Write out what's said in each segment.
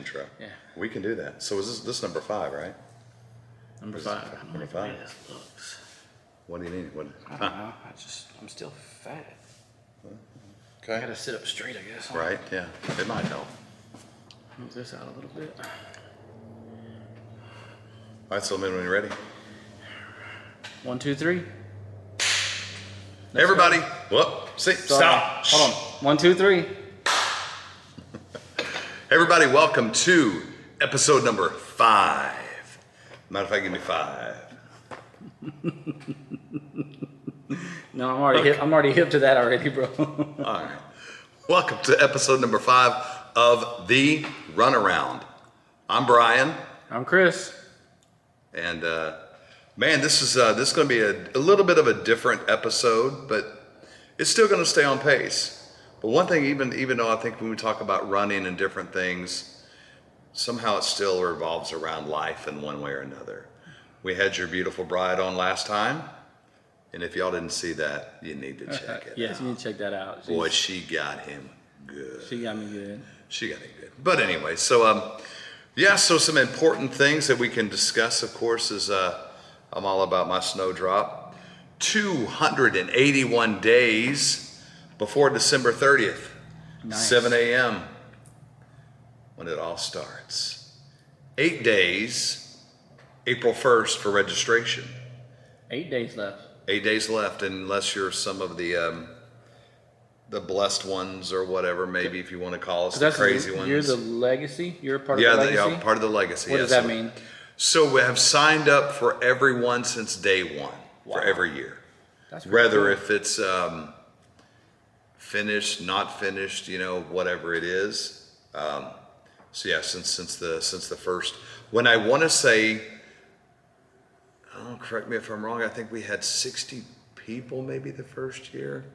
intro. Yeah. We can do that. So is this number 5, right? Number Is it 5. number 5? This looks. What do you need? What? I don't know. I'm still fat. I Okay. gotta sit up straight, I guess. Right. Yeah. It might help. Move this out a little bit. All right. So when you're ready, 1, 2, 3. everybody. Whoop. See. Sorry. Stop. Hold on. 1, 2, 3. Everybody, welcome to episode number 5. Matter of fact, give me 5. No, I'm already hip. I'm already hip to that already, bro. All right. Welcome to episode number 5 of The Runaround. I'm Brian. I'm Chris. And man, this is going to be a little bit of a different episode, but it's still going to stay on pace. But one thing, even though I think when we talk about running and different things, somehow it still revolves around life in one way or another. We had your beautiful bride on last time, and if y'all didn't see that, you need to check it Yes, out. you need to check that out. Boy, she got him good. She got me good. She got it good. But anyway, so so some important things that we can discuss, of course, is I'm all about my snowdrop. 281 days before December 30th, Nice. 7 a.m. when it all starts. 8 days, April 1st for registration. 8 days left. 8 days left, unless you're some of the blessed ones or whatever, maybe if you want to call us the crazy ones. You're the legacy. You're a part of the legacy. Yeah, part of the legacy. What does that mean? So we have signed up for everyone since day one for every year. That's pretty Whether cool. if it's finished, not finished, whatever it is. So yeah, since the first. When I want to say, correct me if I'm wrong. I think we had 60 people maybe the first year.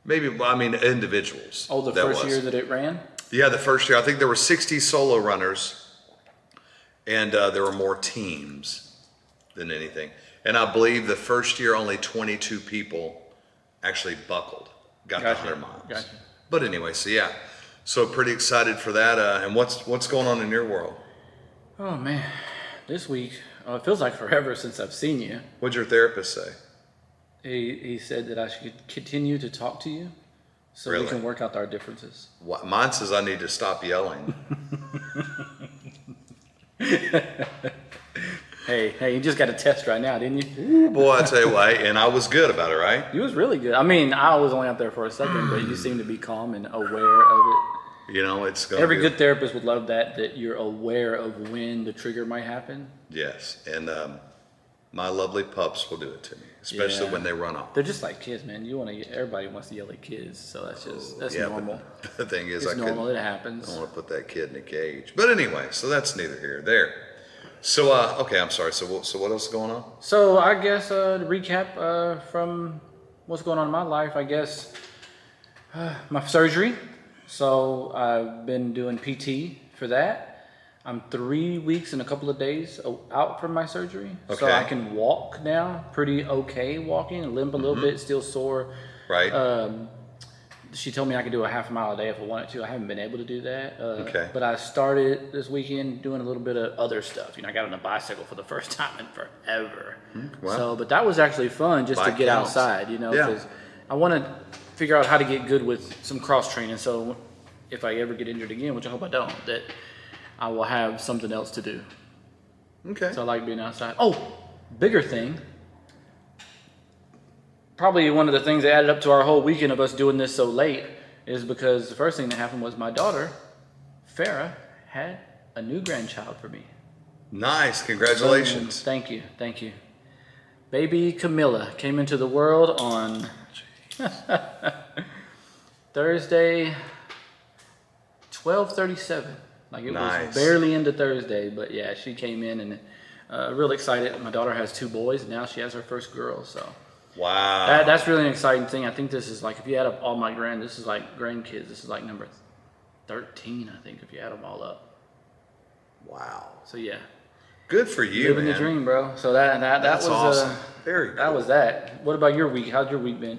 Maybe, individuals. Oh, the first year that it ran? Yeah, the first year. I think there were 60 solo runners, and there were more teams than anything. And I believe the first year only 22 people actually buckled, got the 100 miles. Gotcha. But anyway, so pretty excited for that. And what's going on in your world? Oh, man. This week, it feels like forever since I've seen you. What'd your therapist say? He said that I should continue to talk to you so we Really? can work out our differences. Mine says I need to stop yelling. Hey, you just got a test right now, didn't you? Boy, I tell you what, and I was good about it, right? You was really good. I mean, I was only out there for a second, but you seem to be calm and aware of it. It's going to Every be good therapist would love that you're aware of when the trigger might happen. Yes, and my lovely pups will do it to me, especially Yeah. when they run off. They're just like kids, man. Everybody wants to yell at kids, so that's Yeah, normal. but the thing is, It's I normal. It don't happens. want to put that kid in a cage. But anyway, so that's neither here nor there. So okay, I'm sorry. So what else is going on? So I guess to recap from what's going on in my life, I guess my surgery. So I've been doing PT for that. I'm 3 weeks and a couple of days out from my surgery. So Okay. I can walk now, pretty okay walking, limp a little bit, still sore. Right. She told me I could do a half a mile a day if I wanted to. I haven't been able to do that. Okay. But I started this weekend doing a little bit of other stuff. I got on a bicycle for the first time in forever. Wow. But that was actually fun just to Bike get counts. outside, Yeah. because I want to figure out how to get good with some cross training. So if I ever get injured again, which I hope I don't, that I will have something else to do. Okay. So I like being outside. Oh, bigger thing. Probably one of the things that added up to our whole weekend of us doing this so late is because the first thing that happened was my daughter, Farah, had a new grandchild for me. Nice. Congratulations. Thank you. Baby Camilla came into the world on Thursday, 12:37. Like it Nice. was barely into Thursday, but yeah, she came in and real excited. My daughter has 2 boys, and now she has her first girl, so. Wow. That's really an exciting thing. I think this is like, if you add up all my this is like grandkids. This is like number 13, I think, if you add them all up. Wow. So yeah, Good for you, living man. the dream, bro. So that That's was awesome. Very cool. that was that. What about your week? How's your week been?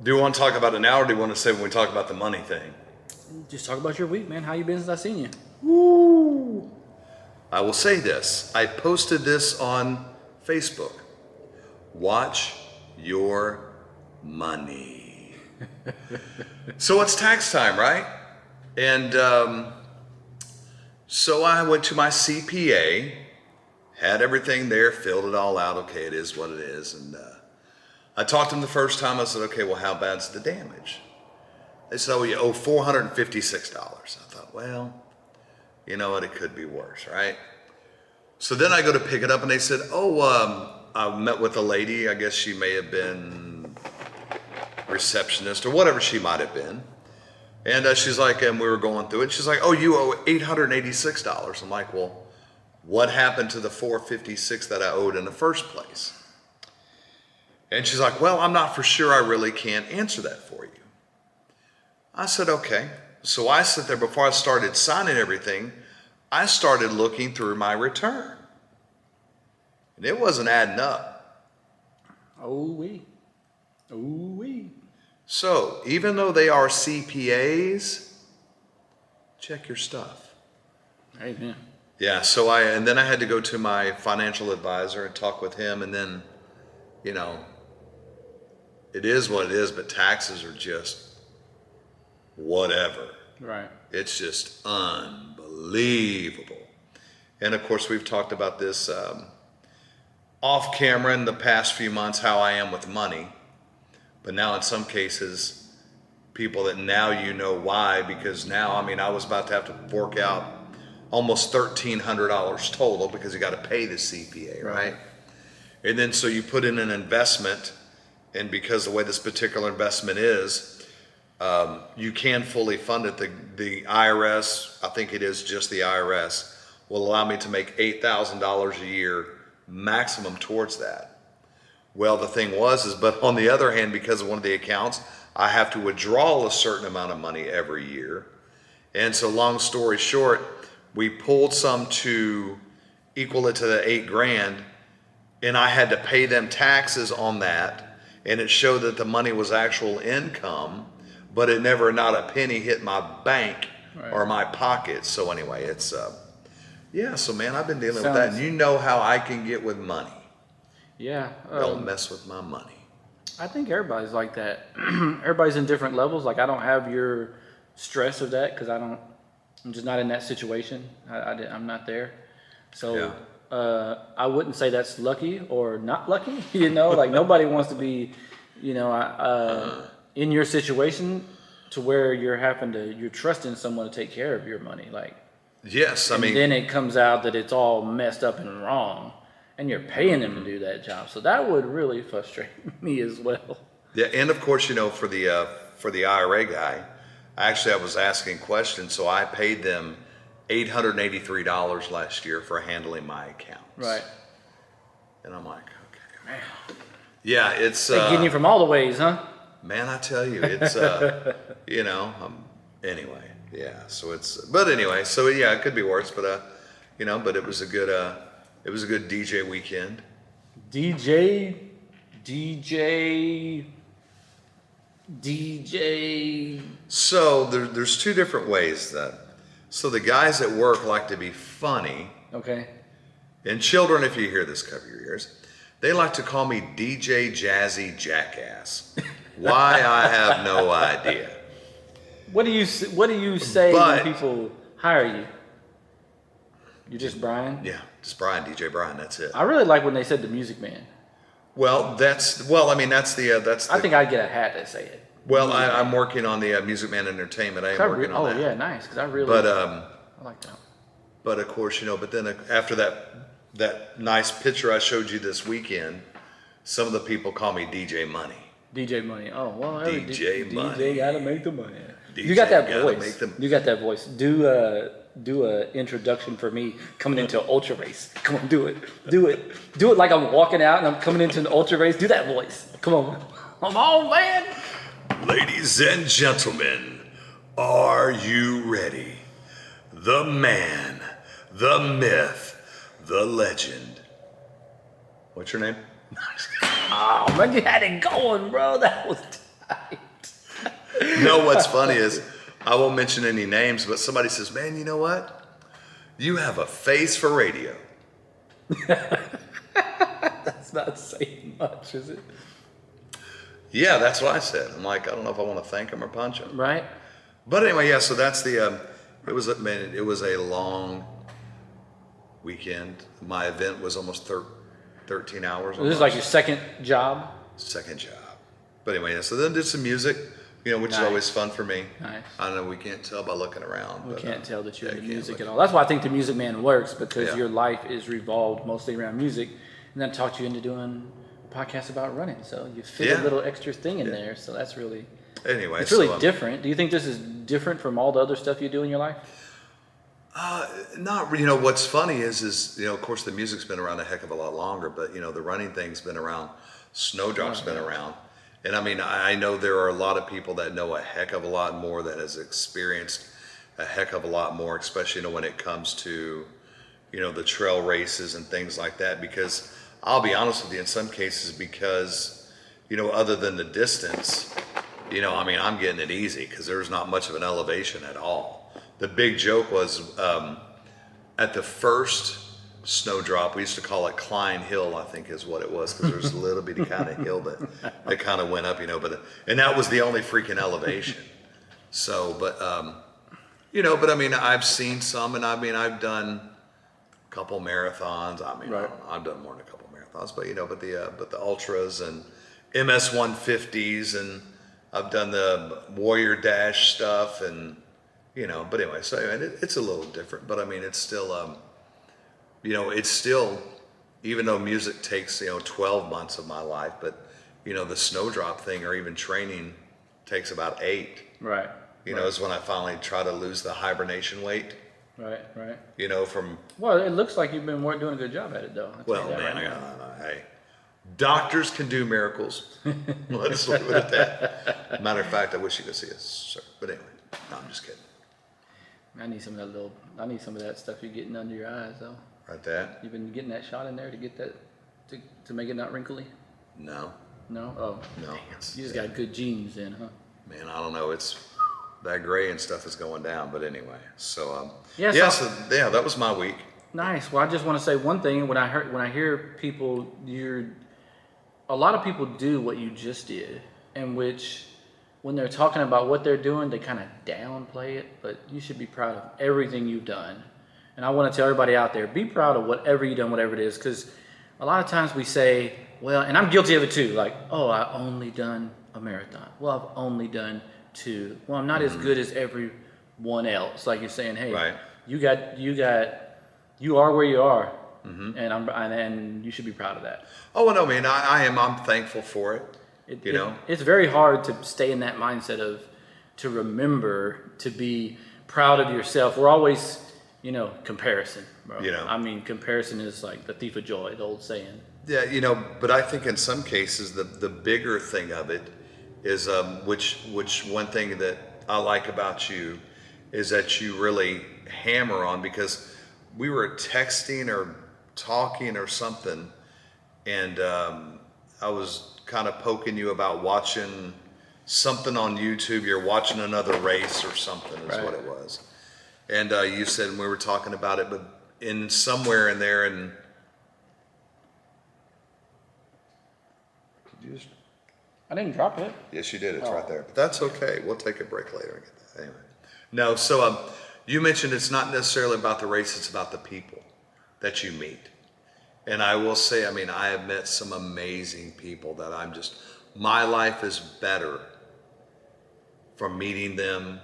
Do you want to talk about it now, or do you want to say when we talk about the money thing? Just talk about your week, man. How you been since I seen you? Woo! I will say this. I posted this on Facebook. Watch your money. So it's tax time, right? And so I went to my CPA, had everything there, filled it all out. Okay, it is what it is. And I talked to him the first time. I said, okay, well, how bad's the damage? They said, oh, you owe $456. I thought, well, you know what? It could be worse, right? So then I go to pick it up and they said, I met with a lady. I guess she may have been receptionist or whatever she might have been. And she's like, and we were going through it. She's like, oh, you owe $886. I'm like, well, what happened to the $456 that I owed in the first place? And she's like, well, I'm not for sure. I really can't answer that for you. I said, okay. So I sit there before I started signing everything. I started looking through my return. And it wasn't adding up. Ooh-wee. Ooh-wee. So even though they are CPAs, check your stuff. Amen. Yeah, so and then I had to go to my financial advisor and talk with him, and then, you know, it is what it is, but taxes are just whatever. Right. It's just unbelievable. And of course, we've talked about this off camera in the past few months, how I am with money. But now in some cases, people that now you know why, because now, I mean, I was about to have to fork out almost $1,300 total because you got to pay the CPA, right? And then so you put in an investment, and because the way this particular investment is, you can fully fund it. The IRS, I think it is just the IRS, will allow me to make $8,000 a year maximum towards that. Well, the thing is, but on the other hand, because of one of the accounts, I have to withdraw a certain amount of money every year. And so long story short, we pulled some to equal it to the $8,000, and I had to pay them taxes on that. And it showed that the money was actual income, but it never, not a penny hit my bank or my pocket. So anyway, it's, yeah, so man, I've been dealing with that. And you know how I can get with money. Yeah. Don't mess with my money. I think everybody's like that. Everybody's in different levels. Like I don't have your stress of that because I'm just not in that situation. I'm not there. So I wouldn't say that's lucky or not lucky. You know, like nobody wants to be, you know, in your situation to where you're trusting someone to take care of your money. Like, yes, I mean, then it comes out that it's all messed up and wrong. And you're paying them to do that job, so that would really frustrate me as well. Yeah, and of course, you know, for the IRA guy, I was asking questions, so I paid them $883 last year for handling my accounts. Right. And I'm like, okay, man. Yeah, it's they're getting you from all the ways, huh? Man, I tell you, it's you know, anyway, yeah. So but anyway, so yeah, it could be worse, but you know, but it was a good DJ weekend. DJ. So there's two different ways that. So the guys at work like to be funny. Okay. And children, if you hear this, cover your ears. They like to call me DJ Jazzy Jackass. Why, I have no idea. What do you say when people hire you? You're just Brian? Yeah, just Brian, DJ Brian, that's it. I really like when they said the Music Man. Well, that's the. I think I'd get a hat that say it. Well, I'm working on the Music Man Entertainment. I am working on that. Oh yeah, nice. Because I really. But I like that. But of course, you know. But then after that nice picture I showed you this weekend, some of the people call me DJ Money. DJ Money. Oh well. DJ Money. DJ gotta make the money. DJ you got that gotta voice. You got that voice. Do a introduction for me coming into an ultra race. Come on, do it like I'm walking out and I'm coming into an ultra race. Do that voice. Come on. Come on, man. Ladies and gentlemen, are you ready? The man, the myth, the legend. What's your name? Oh man, you had it going, bro. That was tight. No, what's funny is I won't mention any names, but somebody says, man, you know what? You have a face for radio. That's not saying much, is it? Yeah, that's what I said. I'm like, I don't know if I want to thank him or punch him. Right? But anyway, yeah, so that's the, it was a long weekend. My event was almost 13 hours. This is like your second job? Second job. But anyway, yeah, so then did some music, which is Nice. always fun for me. Nice. I know we can't tell by looking around. We but, can't tell that you're yeah, into you can't music look. at all. That's why I think the Music Man works, because Yeah. your life is revolved mostly around music, and that talked you into doing a podcast about running. So you fit Yeah. a little extra thing in Yeah. there. So that's really, Anyway, it's really so, different. Do you think this is different from all the other stuff you do in your life? Not, what's funny is, of course the music's been around a heck of a lot longer, but the running thing's been around, Snowdrop's been around. And I mean, I know there are a lot of people that know a heck of a lot more, that has experienced a heck of a lot more, especially, when it comes to, the trail races and things like that, because I'll be honest with you, in some cases, because, other than the distance, I mean, I'm getting it easy because there's not much of an elevation at all. The big joke was at the first Snowdrop, we used to call it Klein Hill, I think is what it was, because there's a little bitty kind of hill that kind of went up, and that was the only freaking elevation. So, but I mean, I've seen some, and I mean, I've done a couple marathons. I mean, Right. I've done more than a couple marathons, but the ultras and MS 150s, and I've done the Warrior Dash stuff, and but anyway, so anyway, it's a little different, but I mean, it's still, it's still, even though music takes 12 months of my life, but the Snowdrop thing, or even training, takes about 8. Right. Is when I finally try to lose the hibernation weight. Right. From Well, it looks like you've been doing a good job at it, though. I'll tell well, you that man, right now. hey, doctors can do miracles. Let's leave it at that. Matter of fact, I wish you could see us, sir. But anyway, no, I'm just kidding. I need some of that stuff you're getting under your eyes, though. Right there? You've been getting that shot in there to get that, to make it not wrinkly? No, No? Oh. no. You just got good genes then, huh? Man, I don't know. It's that gray and stuff is going down. But anyway, so Yeah, yeah, so- that was my week. Nice. Well, I just want to say one thing. When I hear people, a lot of people do what you just did, in which when they're talking about what they're doing, they kind of downplay it. But you should be proud of everything you've done. And I want to tell everybody out there, be proud of whatever you've done, whatever it is, because a lot of times we say, well, and I'm guilty of it too. Like, oh, I only done a marathon. Well, I've only done 2. Well, I'm not as good as everyone else. Like you're saying, hey, Right. you are where you are, and you should be proud of that. Oh, well, no, man, I'm thankful for it. It's very hard to stay in that mindset to remember to be proud of yourself. We're always, comparison, bro. I mean, comparison is like the thief of joy, the old saying. Yeah, but I think in some cases the bigger thing of it is which one thing that I like about you is that you really hammer on, because we were texting or talking or something, and I was kind of poking you about watching something on YouTube. You're watching another race or something is Right. what it was, and you said, and we were talking about it, but in somewhere in there, and you just, I didn't drop it. yes, you did. It's Oh. right there. But that's okay. We'll take a break later and get that. Anyway. No, so you mentioned it's not necessarily about the race, it's about the people that you meet. And I will say, I mean, I have met some amazing people that my life is better from meeting them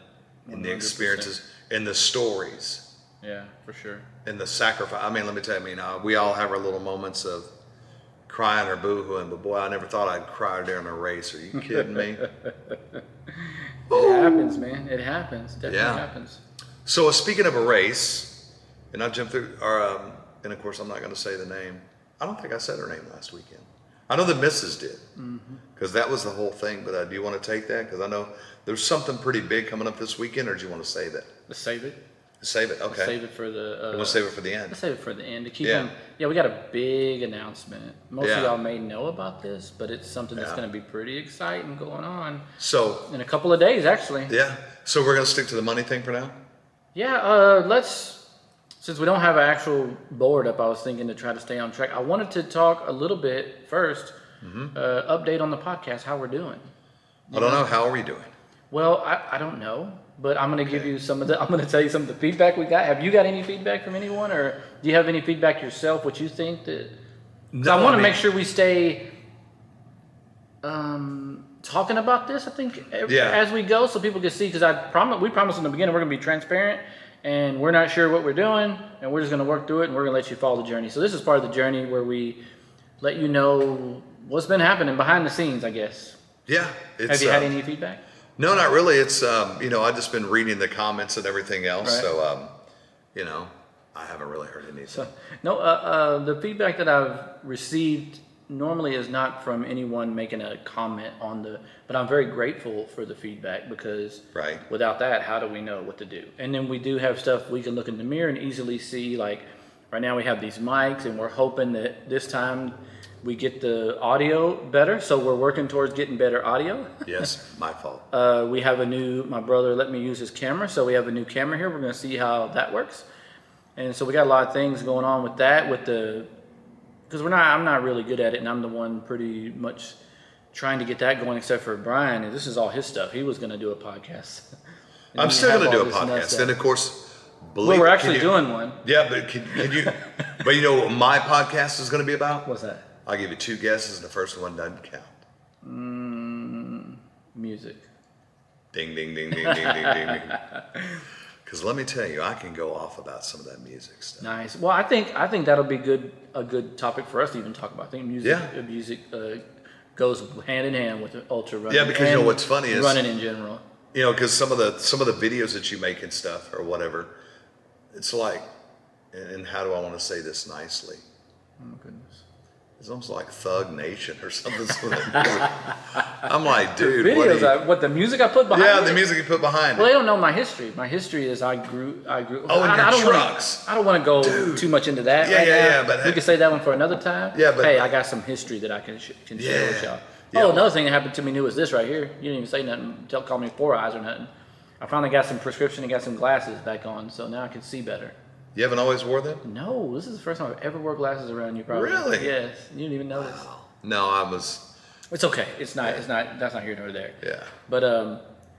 and the 100%. experiences and the stories Yeah, for sure. and the sacrifice. I mean, let me tell you, we all have our little moments of crying or boo-hooing, but boy, I never thought I'd cry during a race. Are you kidding me? It happens, man. It happens. Definitely Yeah. happens. So speaking of a race, and I jumped through, and of course I'm not going to say the name. I don't think I said her name last weekend. I know the missus did, because that was the whole thing. But do you want to take that? Because I know there's something pretty big coming up this weekend, or do you want to save it? Let's save it. Save it, okay. Save it for the. You want to save it for the end? Let's save it for the end to keep Yeah. them. Yeah, we got a big announcement. Most Yeah. of y'all may know about this, but it's something that's Yeah. going to be pretty exciting going on So in a couple of days, actually. yeah, So we're gonna stick to the money thing for now. Yeah, since we don't have an actual board up, I was thinking to try to stay on track. I wanted to talk a little bit first, update on the podcast, how we're doing. I don't know. How are we doing? Well, I don't know, but I'm going to give you I'm going to tell you some of the feedback we got. Have you got any feedback from anyone, or do you have any feedback yourself, what you think that, 'cause I want to make sure we stay, talking about this, I think, as we go, so people can see, because we promised in the beginning we're going to be transparent, and we're not sure what we're doing, and we're just going to work through it, and we're going to let you follow the journey. So this is part of the journey where we let you know what's been happening behind the scenes, I guess. Yeah. Have you had any feedback? No, not really. It's I've just been reading the comments and everything else. Right. So I haven't really heard anything. So, no, the feedback that I've received normally is not from anyone making a comment but I'm very grateful for the feedback, because Right. without that, how do we know what to do? And then we do have stuff we can look in the mirror and easily see, like right now we have these mics, and we're hoping that this time we get the audio better. So we're working towards getting better audio. Yes, my fault. We have my brother let me use his camera, so we have a new camera here. We're going to see how that works. And so we got a lot of things going on with that, because I'm not really good at it, and I'm the one pretty much trying to get that going, except for Brian. And this is all his stuff. He was going to do a podcast. I'm still going to do a podcast. And of course, we're actually doing one. Yeah, but can you, but you know what my podcast is going to be about? What's that? I'll give you two guesses, and the first one doesn't count. Music. Ding, ding, ding, ding, ding, ding, ding, ding. Because let me tell you, I can go off about some of that music stuff. Nice. Well, I think that'll be a good topic for us to even talk about. I think music goes hand in hand with ultra running. Yeah, because you know what's funny is running in general. You know, because some of the videos that you make and stuff or whatever, it's like, and how do I want to say this nicely? Oh my goodness. It's almost like Thug Nation or something. I'm like, dude, what the music I put behind it? Yeah, the music you put behind Well, it. they don't know my history. My history is I grew. Oh, in I your trucks. I don't want to go too much into that. Yeah, right yeah, now. yeah, but we can say that one for another time. Yeah, but hey, I got some history that I can share with y'all. Yeah. Oh, another thing that happened to me new was this right here. You didn't even say nothing. Call me Four Eyes or nothing. I finally got some prescription and got some glasses back on, so now I can see better. You haven't always wore them? No, this is the first time I've ever wore glasses around you. Probably. Really? Yes. You didn't even notice. Wow. No, I was. It's okay. It's not. That's not here nor there. Yeah. But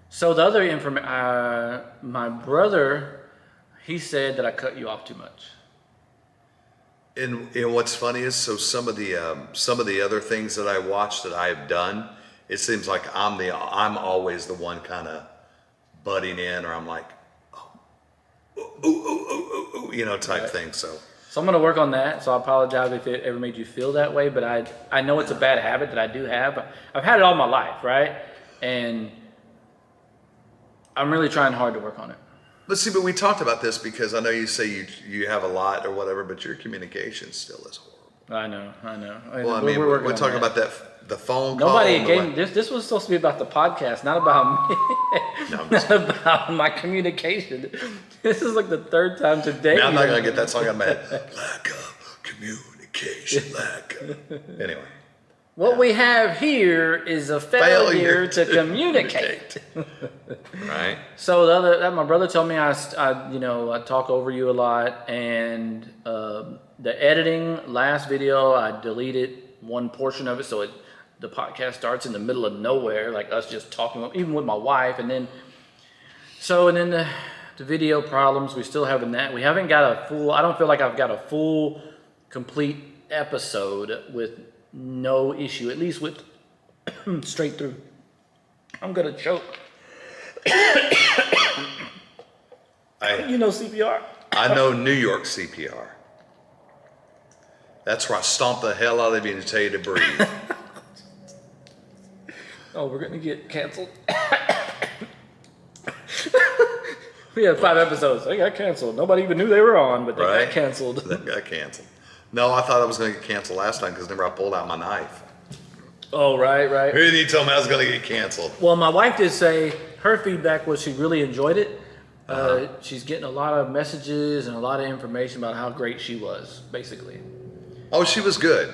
so the other information, my brother, he said that I cut you off too much. And what's funny is, so some of the other things that I watch that I have done, it seems like I'm always the one kind of butting in, or I'm like, type thing. So I'm gonna work on that. So I apologize if it ever made you feel that way, but I know it's a bad habit that I do have. I've had it all my life, right? And I'm really trying hard to work on it. But we talked about this because I know you say you have a lot or whatever, but your communication still is horrible. I know. Well, I mean, we're talking about that, the phone call. Nobody gave this was supposed to be about the podcast, not about me. No, I'm not about my communication. This is like the third time today. Now I'm not going to get that song out of my head. Lack of communication, lack of... Anyway. What we have here is a failure to communicate. Right. So my brother told me I talk over you a lot, and the editing last video I deleted one portion of it, so the podcast starts in the middle of nowhere, like us just talking, even with my wife, and then the video problems, we still having that. We haven't got I don't feel like I've got a full, complete episode with no issue, at least with straight through. I'm gonna choke. You know CPR? I know New York CPR. That's where I stomp the hell out of you and tell you to breathe. Oh, we're gonna get canceled. We had 5 episodes. They got canceled. Nobody even knew they were on, but they got canceled. They got canceled. No, I thought I was going to get canceled last time because remember I pulled out my knife. Oh, right. Who did you tell me I was going to get canceled? Well, my wife did say her feedback was she really enjoyed it. She's getting a lot of messages and a lot of information about how great she was, basically. Oh, she was good.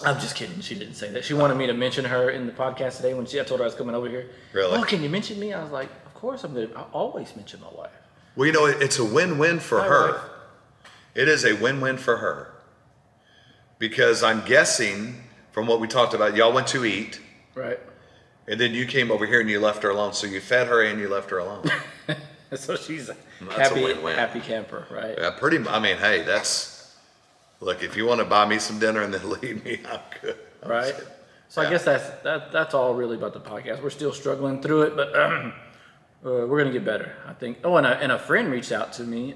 I'm just kidding. She didn't say that. She wanted me to mention her in the podcast today when I told her I was coming over here. Really? Oh, can you mention me? I was like, of course I always mention my wife. Well, it's a win-win for My her. wife. It is a win-win for her. Because I'm guessing from what we talked about, y'all went to eat, Right. and then you came over here and you left her alone. So you fed her and you left her alone. So she's a That's a win-win. happy camper, right? Yeah, I mean, hey, look, if you want to buy me some dinner and then leave me, I'm good. Right. So Yeah. I guess that's all really about the podcast. We're still struggling through it, but we're gonna get better, I think. Oh, and a friend reached out to me,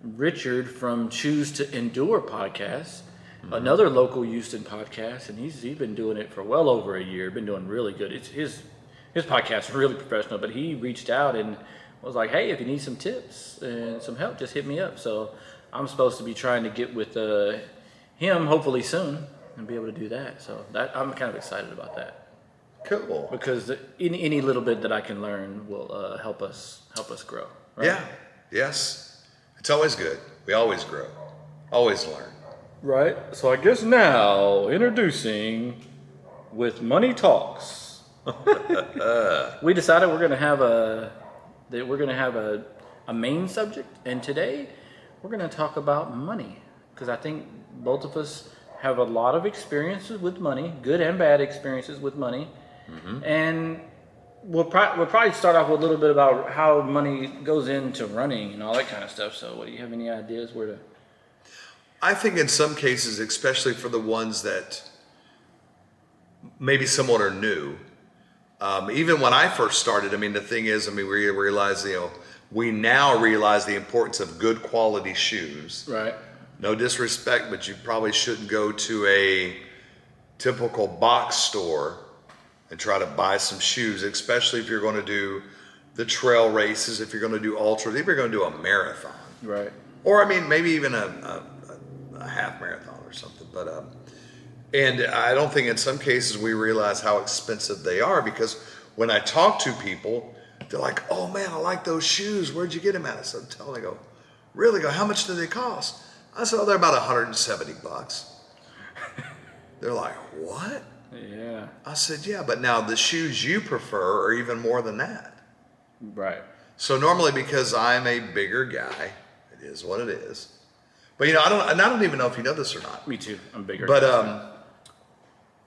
Richard from Choose to Endure podcast, another local Houston podcast, and he's been doing it for well over a year. Been doing really good. It's his podcast is really professional, but he reached out and was like, "Hey, if you need some tips and some help, just hit me up." So I'm supposed to be trying to get with him hopefully soon and be able to do that. So that I'm kind of excited about that Cool. because any little bit that I can learn will help us grow. Right? Yeah. Yes. It's always good. We always grow. Always learn. Right. So I guess now introducing with Money Talks. We decided we're gonna have a main subject, and today we're gonna talk about money because I think both of us have a lot of experiences with money, good and bad experiences with money, and we'll probably start off with a little bit about how money goes into running and all that kind of stuff. So, what do you have any ideas where to? I think in some cases, especially for the ones that maybe somewhat are new, even when I first started, I mean, the thing is, we realize, we now realize the importance of good quality shoes. Right. No disrespect, but you probably shouldn't go to a typical box store and try to buy some shoes, especially if you're going to do the trail races, if you're going to do ultras, if you're going to do a marathon. Right. Or, maybe even a half marathon or something. But and I don't think in some cases we realize how expensive they are, because when I talk to people, they're like, "Oh man, I like those shoes. Where'd you get them at?" I said, I go, "Really?" How much do they cost? I said, "Oh, they're about $170. They're like, "What?" Yeah. I said, "Yeah, but now the shoes you prefer are even more than that." Right. So normally, because I'm a bigger guy, it is what it is. But I don't even know if you know this or not. Me too. I'm bigger. But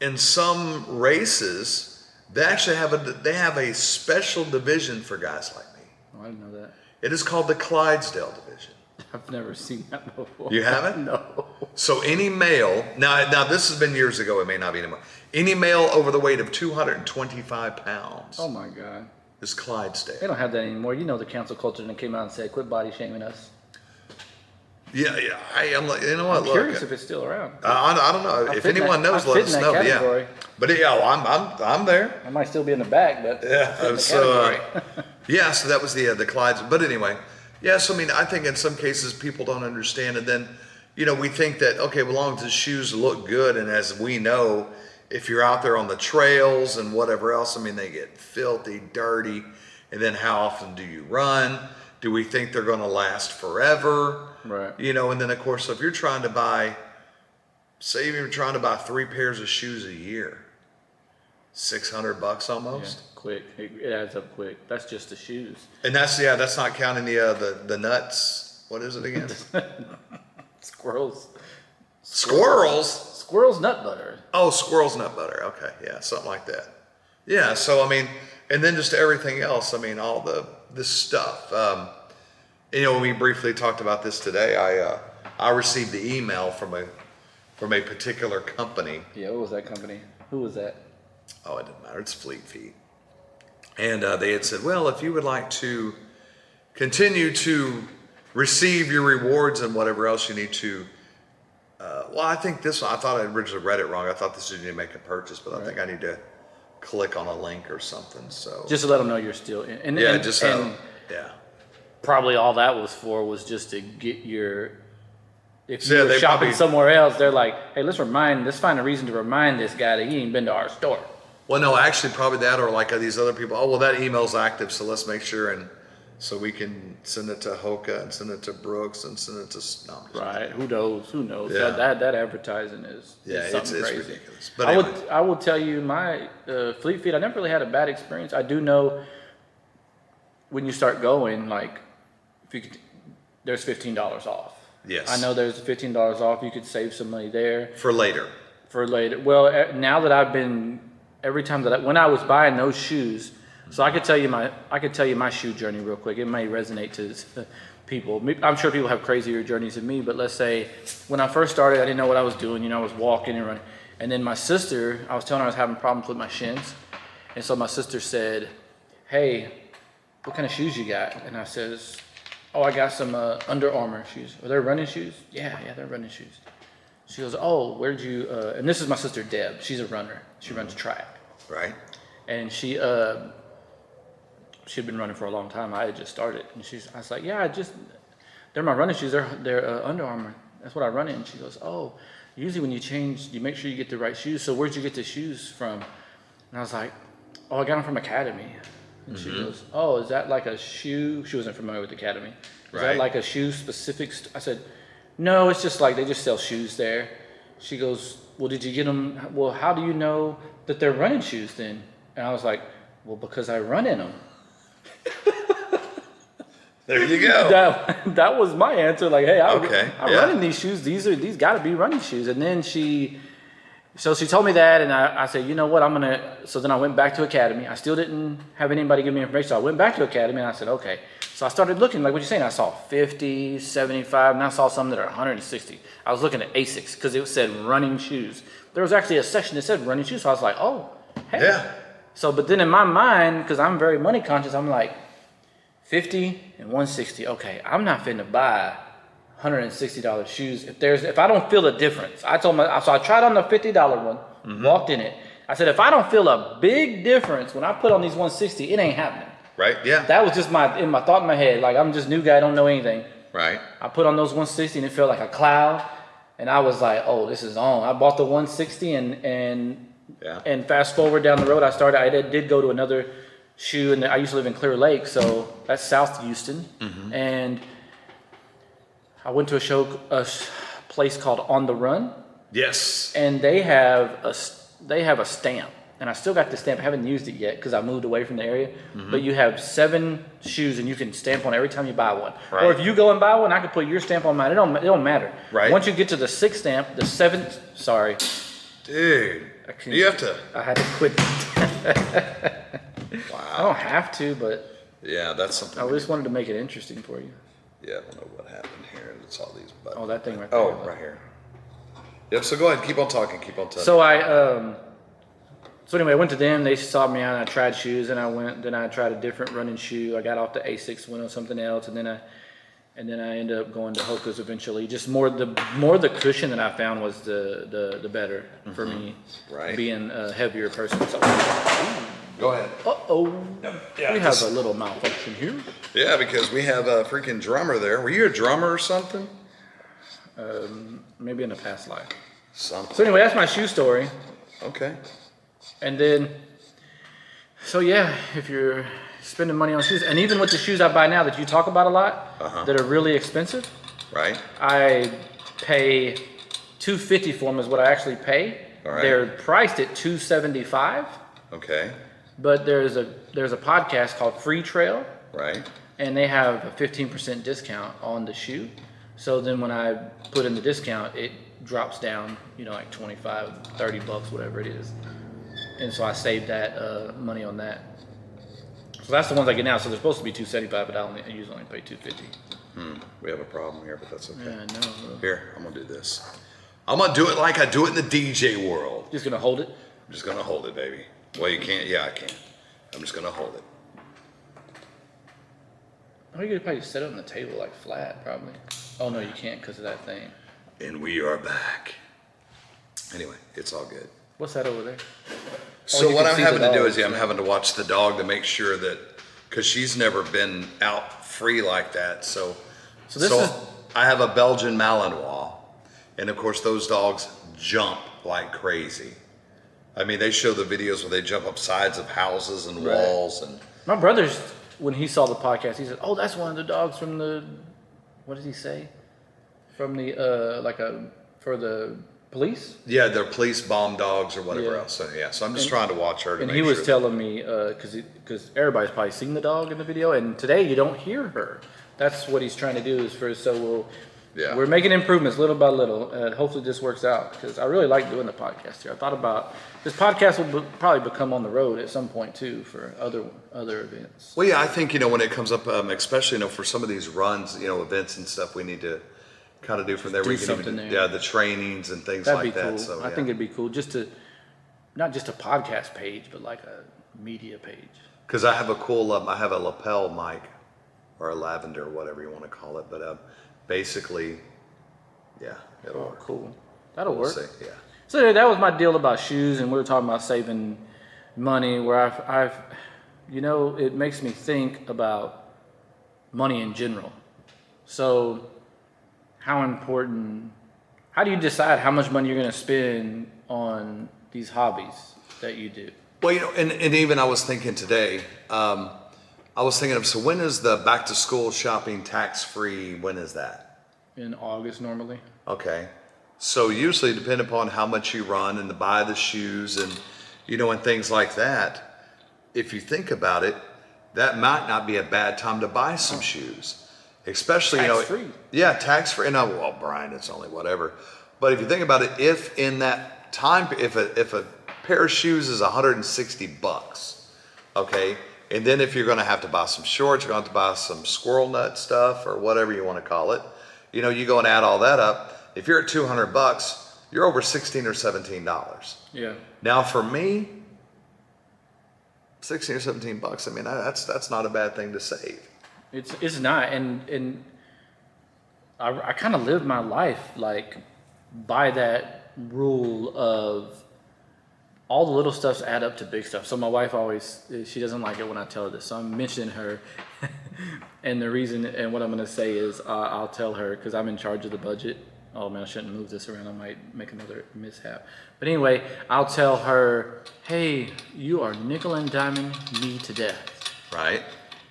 in some races, they actually have a special division for guys like me. Oh, I didn't know that. It is called the Clydesdale division. I've never seen that before. You haven't? No. So any male, now this has been years ago, it may not be anymore. Any male over the weight of 225 pounds Oh my God. is They Clydesdale. don't have that anymore. You know the cancel culture that came out and said, "Quit body shaming us." Yeah. I'm like, you know what? I'm Look, curious if it's still around. I don't know. I If fit in anyone that- knows, I let fit us in that know. But category. But I'm there. I might still be in the back, but Yeah. I fit in the So category. yeah. So that was the Clydes. But anyway, yes. I think in some cases people don't understand, and then we think that, okay, well, as long as the shoes look good, and as we know, if you're out there on the trails and whatever else, they get filthy, dirty, and then how often do you run? Do we think they're going to last forever? Right. And then of course, if you're trying to buy, say you're trying to buy 3 pairs of shoes a year, $600 Yeah, almost. quick. It adds up quick. That's just the shoes. And that's not counting the nuts. What is it again? Squirrels. Squirrels. Squirrels nut butter. Oh, squirrels nut butter. Okay, yeah, something like that. Yeah. So and then just everything else. All this stuff. We briefly talked about this today. I received the email from a particular company. Yeah, what was that company? Who was that? Oh, it doesn't matter. It's Fleet Feet. And they had said, well, if you would like to continue to receive your rewards and whatever else you need to, I think I thought I originally read it wrong. I thought this was you need to make a purchase, but I think I need to click on a link or something. So Just to let them know you're still in. And, yeah, and yeah. probably all that was for was just to get your. If you Yeah, were they shopping probably- somewhere else, they're like, "Hey, let's find a reason to remind this guy that he ain't been to our store." Well, no, actually, probably that, or like these other people. Oh, well, that email's active, so let's make sure, and so we can send it to Hoka and send it to Brooks and send it to. No, I'm just- Right? Who knows? Who knows? Yeah. That advertising is it's something crazy. ridiculous. But I anyway. will tell you my Fleet Feet. I never really had a bad experience. I do know when you start going, like, if you could, there's $15 off. Yes. I know there's $15 off. You could save some money there For later. for later. Well, now that I've been, every time that when I was buying those shoes, so I could tell you my shoe journey real quick. It may resonate to people. I'm sure people have crazier journeys than me, but let's say when I first started, I didn't know what I was doing. I was walking and running. And then my sister, I was telling her I was having problems with my shins. And so my sister said, hey, what kind of shoes you got? And I says, oh, I got some Under Armour shoes. Are they running shoes? Yeah, they're running shoes. She goes, oh, where'd you, and this is my sister Deb. She's a runner. She runs track. Right. And she'd been running for a long time. I had just started. And I was like, yeah, they're my running shoes. They're Under Armour. That's what I run in. And she goes, oh, usually when you change, you make sure you get the right shoes. So where'd you get the shoes from? And I was like, oh, I got them from Academy. And she goes, oh, is that like a shoe? She wasn't familiar with Academy. Is that like a shoe specific? I said, no, it's just like they just sell shoes there. She goes, well, did you get them? Well, how do you know that they're running shoes then? And I was like, well, because I run in them. There you go. That was my answer. Like, hey, I run in these shoes. These got to be running shoes. And then she told me that, and I said, you know what, so then I went back to Academy. I still didn't have anybody give me information. So I went back to Academy and I said, okay. So I started looking, like what you're saying. I saw 50, 75, and I saw some that are 160. I was looking at ASICS because it said running shoes. There was actually a section that said running shoes. So I was like, oh, hey. Yeah. So, but then in my mind, because I'm very money conscious, I'm like, 50 and 160. Okay, I'm not finna buy $160 shoes if I don't feel a difference. So I tried on the $50 one, walked in it. I said, if I don't feel a big difference when I put on these 160, it ain't happening. Right. Yeah. That was just my thought in my head. Like, I'm just new guy, don't know anything. Right. I put on those 160 and it felt like a cloud, and I was like, oh, this is on. I bought the 160 and fast forward down the road, I did go to another shoe, and I used to live in Clear Lake, so that's South Houston, and I went to a place called On the Run. Yes. And they have a stamp, and I still got the stamp. I haven't used it yet because I moved away from the area. But you have 7 shoes, and you can stamp on every time you buy one. Right. Or if you go and buy one, I can put your stamp on mine. It don't matter. Right. Once you get to the 6th stamp, the 7th. Sorry. Dude. You have to. I had to quit. Wow. I don't have to, but Yeah, that's something. I just wanted to make it interesting for you. Yeah, I don't know what happened here. It's all these buttons. Oh, that thing right there. Oh, right here. Yep. So go ahead. Keep on talking. So anyway, I went to them. They sought me out. And I tried shoes, and I tried a different running shoe. I got off the ASICS, went on something else, and then I ended up going to Hoka's eventually. Just the cushion that I found was the better for me. Right. Being a heavier person. So, Go ahead. Yeah, we have a little malfunction here. Yeah, because we have a freaking drummer there. Were you a drummer or something? Maybe in a past life. Something. So anyway, that's my shoe story. Okay. And then, so yeah, if you're spending money on shoes, and even with the shoes I buy now that you talk about a lot, that are really expensive, Right. I pay $250 for them is what I actually pay. All right. They're priced at $275, Okay. but there's a podcast called Free Trail, Right. and they have a 15% discount on the shoe. So then when I put in the discount, it drops down, like 25, 30 bucks, whatever it is. And so I saved that money on that. So that's the ones I get now. So they're supposed to be $275, but I usually only pay $250. We have a problem here, but that's okay. Yeah, I know. Here, I'm gonna do this. I'm gonna do it like I do it in the DJ world. Just gonna hold it. I'm just gonna hold it, baby. Well, you can't. Yeah, I can. I'm just gonna hold it. Oh, you could probably set it on the table like flat, probably. Oh no, you can't because of that thing. And we are back. Anyway, it's all good. What's that over there? So you what can I'm see having the to do dog, is I'm having to watch the dog to make sure that, because she's never been out free like that. So I have a Belgian Malinois, and of course those dogs jump like crazy. I mean, they show the videos where they jump up sides of houses and walls, and My brother's, when he saw the podcast, he said, "Oh, that's one of the dogs from the, what did he say? From the for the police. Yeah, they're police bomb dogs or whatever Yeah. else. So yeah, so I'm just trying to watch her to And make he was sure. telling me, because everybody's probably seen the dog in the video, and today you don't hear her. That's what he's trying to do is Yeah. we're making improvements little by little, and hopefully this works out, because I really like doing the podcast here. I thought about, this podcast will probably become on the road at some point too for other events. Well, yeah, I think, when it comes up, especially, for some of these runs, events and stuff, we need to kind of do from there. Do We can something even, there. yeah, the trainings and things That'd like be that. cool. So I yeah. think it'd be cool not just a podcast page, but like a media page. Because I have I have a lapel mic or a lavender, whatever you want to call it. But basically, yeah, it'll Oh, work. cool. That'll We'll work. see. Yeah. So that was my deal about shoes, and we were talking about saving money. Where I've, it makes me think about money in general. So, how do you decide how much money you're going to spend on these hobbies that you do? Well, and even I was thinking today, so when is the back to school shopping tax free? When is that? In August, normally. Okay. So usually depending upon how much you run and to buy the shoes and, and things like that, if you think about it, that might not be a bad time to buy some shoes. Especially, Tax-free. Yeah, tax free. No, well, Brian, it's only whatever. But if you think about it, if in that time, if a pair of shoes is $160, okay, and then if you're going to have to buy some shorts, you're going to have to buy some squirrel nut stuff or whatever you want to call it. You go and add all that up. If you're at $200, you're over $16 or $17. Yeah. Now for me, $16 or $17. I mean, that's not a bad thing to save. It's not, and I kind of live my life like by that rule of all the little stuffs add up to big stuff. So my wife she doesn't like it when I tell her this. So I'm mentioning her, and the reason and what I'm going to say is I'll tell her because I'm in charge of the budget. Oh man, I shouldn't move this around. I might make another mishap. But anyway, I'll tell her, hey, you are nickel and diming me to death. Right.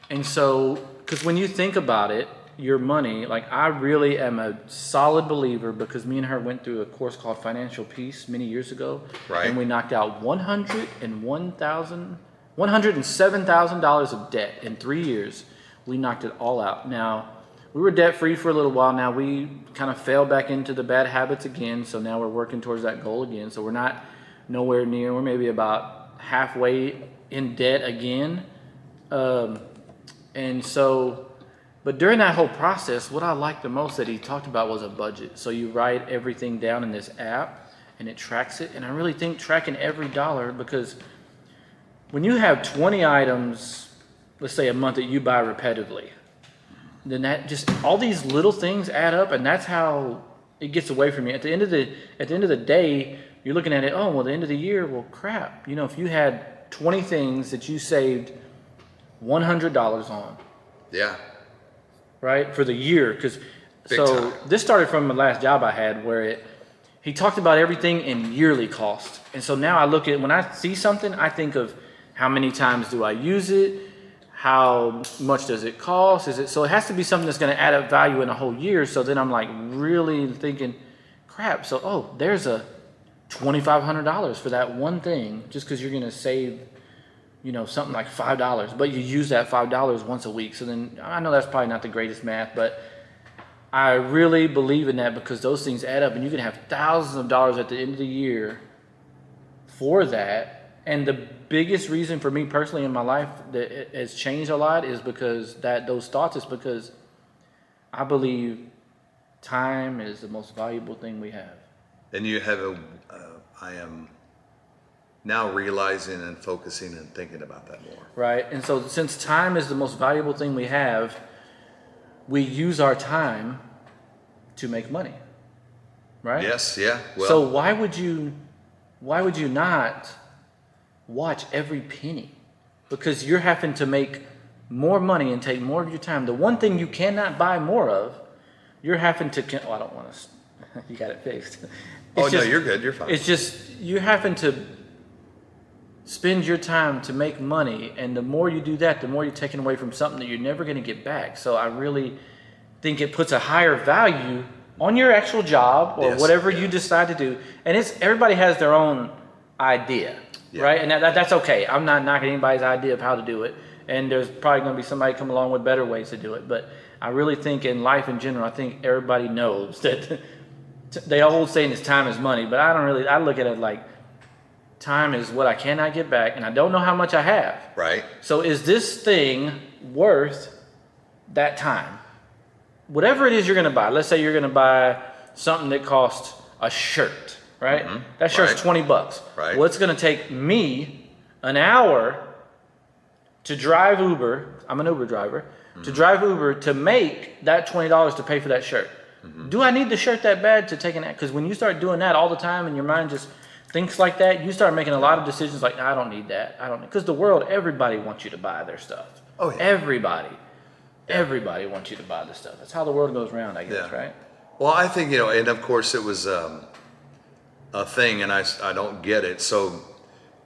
And so, because when you think about it, your money, like I really am a solid believer because me and her went through a course called Financial Peace many years ago. Right. And we knocked out $107,000 of debt in 3 years. We knocked it all out. Now, we were debt free for a little while. Now we kind of fell back into the bad habits again. So now we're working towards that goal again. So we're not nowhere near. We're maybe about halfway in debt again. And so, but during that whole process, what I liked the most that he talked about was a budget. So you write everything down in this app and it tracks it. And I really think tracking every dollar, because when you have 20 items, let's say a month that you buy repetitively, then that just, all these little things add up, and that's how it gets away from you. At the end of the day, you're looking at it, oh, well, the end of the year, well, crap. If you had 20 things that you saved $100 on, Yeah. right, for the year, because Big time. this started from the last job I had where he talked about everything in yearly cost. And so now I look at, when I see something, I think of how many times do I use it? How much does it cost? So it has to be something that's going to add up value in a whole year. So then I'm like really thinking, crap. So, there's a $2,500 for that one thing, just because you're going to save, something like $5, but you use that $5 once a week. So then I know that's probably not the greatest math, but I really believe in that because those things add up, and you can have thousands of dollars at the end of the year for that. And the biggest reason for me personally in my life that it has changed a lot is because those thoughts is because I believe time is the most valuable thing we have. And you have I am now realizing and focusing and thinking about that more. Right. And so since time is the most valuable thing we have, we use our time to make money. Right? Yes, yeah. Well, So why would you not watch every penny? Because you're having to make more money and take more of your time. The one thing you cannot buy more of, you're having to, I don't want to, you got it fixed. It's no, you're good. You're fine. It's just, you're having to spend your time to make money. And the more you do that, the more you're taking away from something that you're never going to get back. So I really think it puts a higher value on your actual job or Yes, whatever yeah. you decide to do. And everybody has their own idea, Yeah. right? And that's okay. I'm not knocking anybody's idea of how to do it. And there's probably going to be somebody come along with better ways to do it. But I really think in life in general, I think everybody knows that they old saying is time is money. But I look at it like time is what I cannot get back. And I don't know how much I have. Right. So is this thing worth that time? Whatever it is you're going to buy. Let's say you're going to buy something that costs a shirt, right? That shirt's Right. $20. Right. Well, it's going to take me an hour to drive Uber. I'm an Uber driver. To drive Uber to make that $20 to pay for that shirt. Do I need the shirt that bad to take an? Because when you start doing that all the time and your mind just thinks like that, you start making a lot of decisions like, I don't need that. I don't. Because the world, everybody wants you to buy their stuff. Oh, yeah. Everybody. Everybody wants you to buy this stuff. That's how the world goes round, I guess, Yeah. right? Well, I think, and of course it was a thing, and I don't get it. So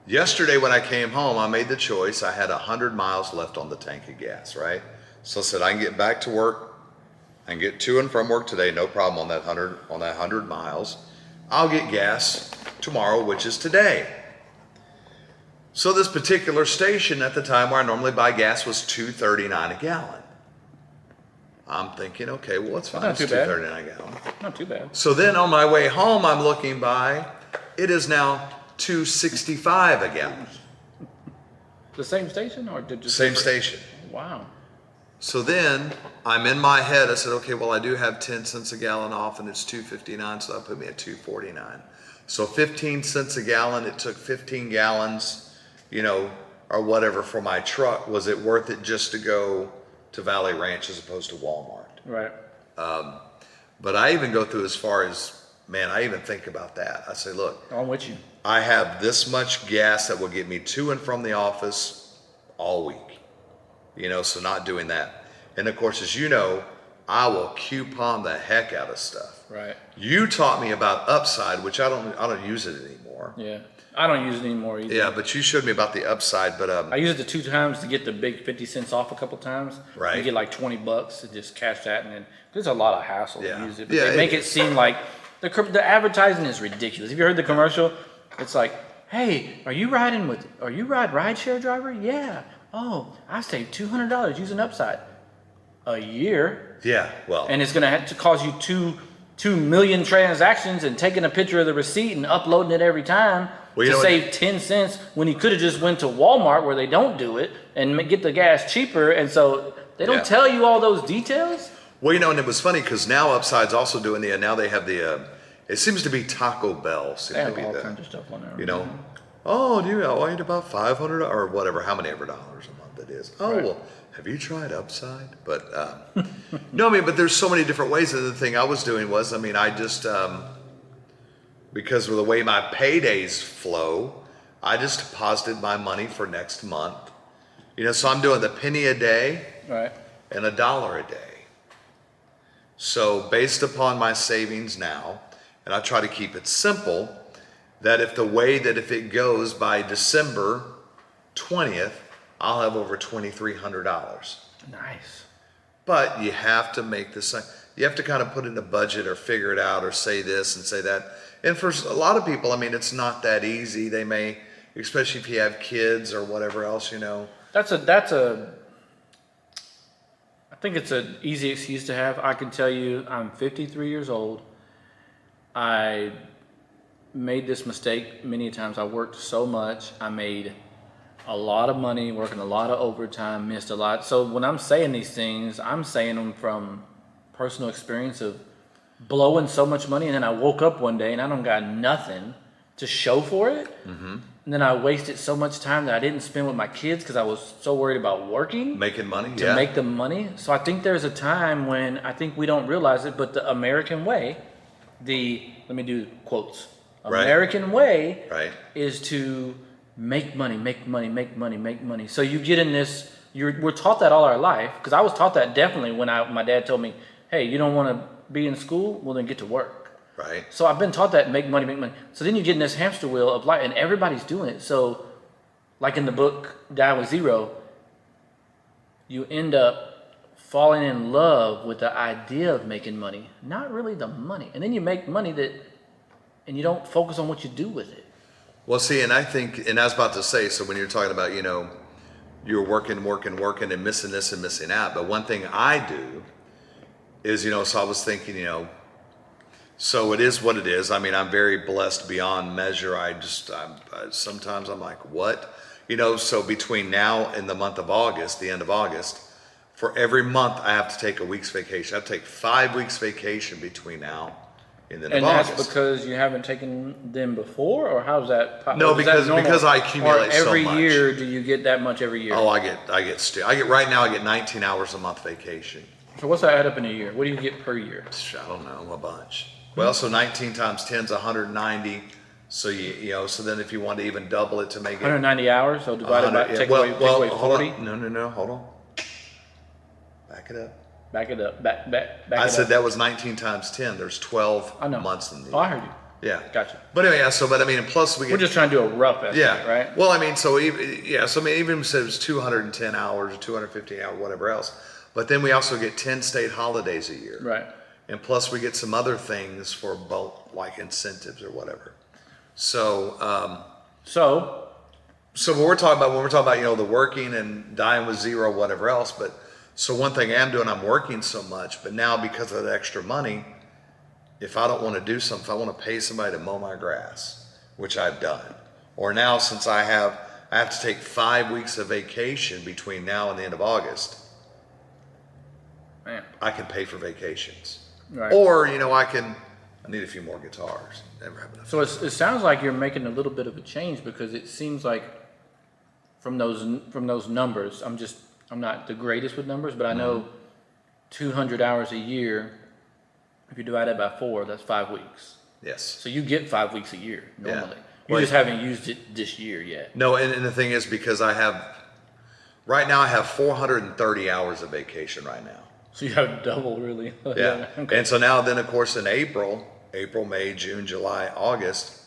yesterday when I came home, I made the choice. I had 100 miles left on the tank of gas, right? So I said, I can get back to work. I can get to and from work today, no problem on that 100 miles. I'll get gas tomorrow, which is today. So this particular station at the time where I normally buy gas was $2.39 a gallon. I'm thinking, okay, well, it's fine. Not It's too bad. $2.39 a gallon. Not too bad. So then on my way home, I'm looking by, it is now $2.65 a gallon. The same station or just Same different? station. Wow. So then I'm in my head, I said, okay, well, I do have 10 cents a gallon off and it's $2.59, so that put me at $2.49. So 15 cents a gallon, it took 15 gallons, or whatever for my truck. Was it worth it just to go to Valley Ranch as opposed to Walmart? Right. But I even go through as far as, man, I even think about that. I say, look, I'm with you. I have this much gas that will get me to and from the office all week, so not doing that. And of course, as you know, I will coupon the heck out of stuff. Right. You taught me about Upside, which I don't use it anymore. Yeah. I don't use it anymore either. Yeah, but you showed me about the Upside, but I used it 2 times to get the big 50 cents off a couple times. Right. You get like $20 to just cash that, and then there's a lot of hassle Yeah. to use it. But Yeah, they it make it is. seem like the advertising is ridiculous. Have you heard the commercial? It's like, hey, are you rideshare driver? Yeah. Oh, I saved $200 using Upside. A year. yeah, well, And it's going to have to cause you 2 million transactions and taking a picture of the receipt and uploading it every time Well, you to know save 10 cents when you could have just went to Walmart where they don't do it and get the gas cheaper. And so they don't Yeah. tell you all those details. well, and it was funny because now Upside's also doing now they have it seems to be Taco Bell. Seems They to have be all the, kinds of stuff on there. oh, do you I need about $500 or whatever, how many ever dollars a month it is. Oh, Right. well, have you tried Upside? But no, but there's so many different ways. And the thing I was doing was, I just because of the way my paydays flow, I just deposited my money for next month. So I'm doing the penny a day Right. and $1 a day. So based upon my savings now, and I try to keep it simple, that if it goes by December 20th, I'll have over $2,300. Nice. But you have to make this, you have to kind of put in a budget or figure it out or say this and say that. And for a lot of people, it's not that easy. They may, especially if you have kids or whatever else, I think it's an easy excuse to have. I can tell you, I'm 53 years old. I made this mistake many times. I worked so much. I made a lot of money, working a lot of overtime, missed a lot. So when I'm saying these things, I'm saying them from personal experience of blowing so much money, and then I woke up one day and I don't got nothing to show for it. Mm-hmm. And then I wasted so much time that I didn't spend with my kids because I was so worried about working making money. to make the money. So I think there's a time when I think we don't realize it, but the American way, let me do quotes. Right. American way Right. is to make money, make money, make money, make money. So you get in this, we're taught that all our life, because I was taught that definitely when my dad told me, hey, you don't want to be in school? Well, then get to work. Right. So I've been taught that make money, make money. So then you get in this hamster wheel of life, and everybody's doing it. So, like in the book Die with Zero, you end up falling in love with the idea of making money, not really the money. And then you make money and you don't focus on what you do with it. Well, see, and I think, and I was about to say, so when you're talking about, you're working and missing this and missing that. But one thing I do is, so I was thinking, so it is what it is. I mean, I'm very blessed beyond measure. Sometimes I'm like, what? So between now and the month of August, the end of August, for every month I have to take a week's vacation. I have to take 5 weeks vacation between now and the end And of that's August. because you haven't taken them before, or how's that? No, is that normal? because I accumulate or so every much. year, do you get that much every year? Oh, right now I get 19 hours a month vacation. So what's that add up in a year? What do you get per year? I don't know, a bunch. Well, so 19 times 10 is 190. So so then if you want to even double it to make it 190 hours, so divide it by, 100, take well, away hold 40. on. No, hold on. Back it up. Back it up. Back I it said up. that was 19 times 10. There's 12 I know. months in the year. Oh, I heard you. Yeah. Gotcha. But anyway, and plus we get. We're just trying to do a rough estimate, Yeah. right? Well, so even if it was 210 hours or 250 hours, whatever else. But then we also get 10 state holidays a year. Right. And plus we get some other things for both, like incentives or whatever. So, So so when we're talking about, the working and dying with zero, whatever else. But so one thing I'm doing, I'm working so much, but now because of the extra money, if I don't want to do something, if I want to pay somebody to mow my grass, which I've done, or now since I have to take 5 weeks of vacation between now and the end of August, man. I can pay for vacations. Right. Or, I need a few more guitars. Never have enough. So it sounds like you're making a little bit of a change, because it seems like from those numbers, I'm not the greatest with numbers, but I know 200 hours a year, if you divide that by 4, that's 5 weeks. Yes. So you get 5 weeks a year normally. Yeah. You Well, just haven't used it this year yet. No, and the thing is, because right now I have 430 hours of vacation right now. So you have double, really. Yeah. Okay. And so now then, of course, in April, May, June, July, August,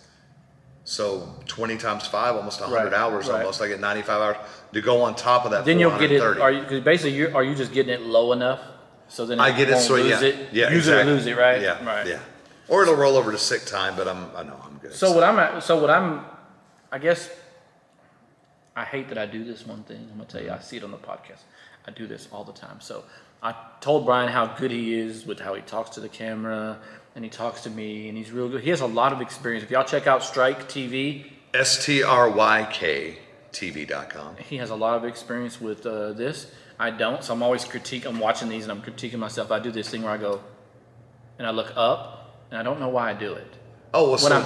so 20 times 5, almost 100 Right, hours right. almost. I get 95 hours to go on top of that Then you'll get it. 430. Because basically, are you just getting it low enough so then I get it, won't so lose yeah. it? Yeah, Use exactly. it or lose it, right? Yeah, Right. yeah. Or it'll roll over to sick time, but I know I'm good. So I guess I hate that I do this one thing. I'm gonna tell you, I see it on the podcast. I do this all the time. So I told Brian how good he is with how he talks to the camera and he talks to me, and he's real good. He has a lot of experience. If y'all check out Strike TV, STRYKTV.com. he has a lot of experience with this. I don't, so I'm always I'm watching these and I'm critiquing myself. I do this thing where I go and I look up and I don't know why I do it. Oh, well, When I'm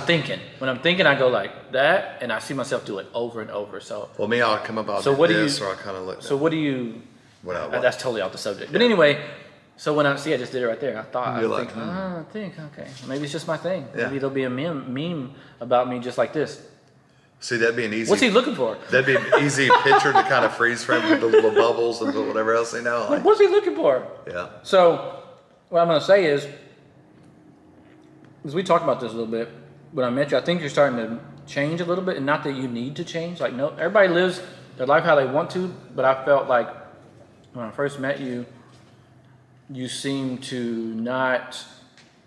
thinking, I go like that, and I see myself do it over and over. So, well, me, I'll come about So what do this, you- or I'll kind of look. so what do you? What That's totally off the subject. But anyway, so when I just did it right there. I thought, You're I think, okay, maybe it's just my thing. Yeah. Maybe there'll be a meme about me just like this. See, that'd be an easy. What's he looking for? That'd be an easy picture to kind of freeze frame with the little bubbles and whatever else they know. Like, What's he looking for? yeah. So, what I'm going to say is, because we talked about this a little bit when I met you, I think you're starting to change a little bit, and not that you need to change. Like, no, everybody lives their life how they want to, but I felt like when I first met you, you seemed to not,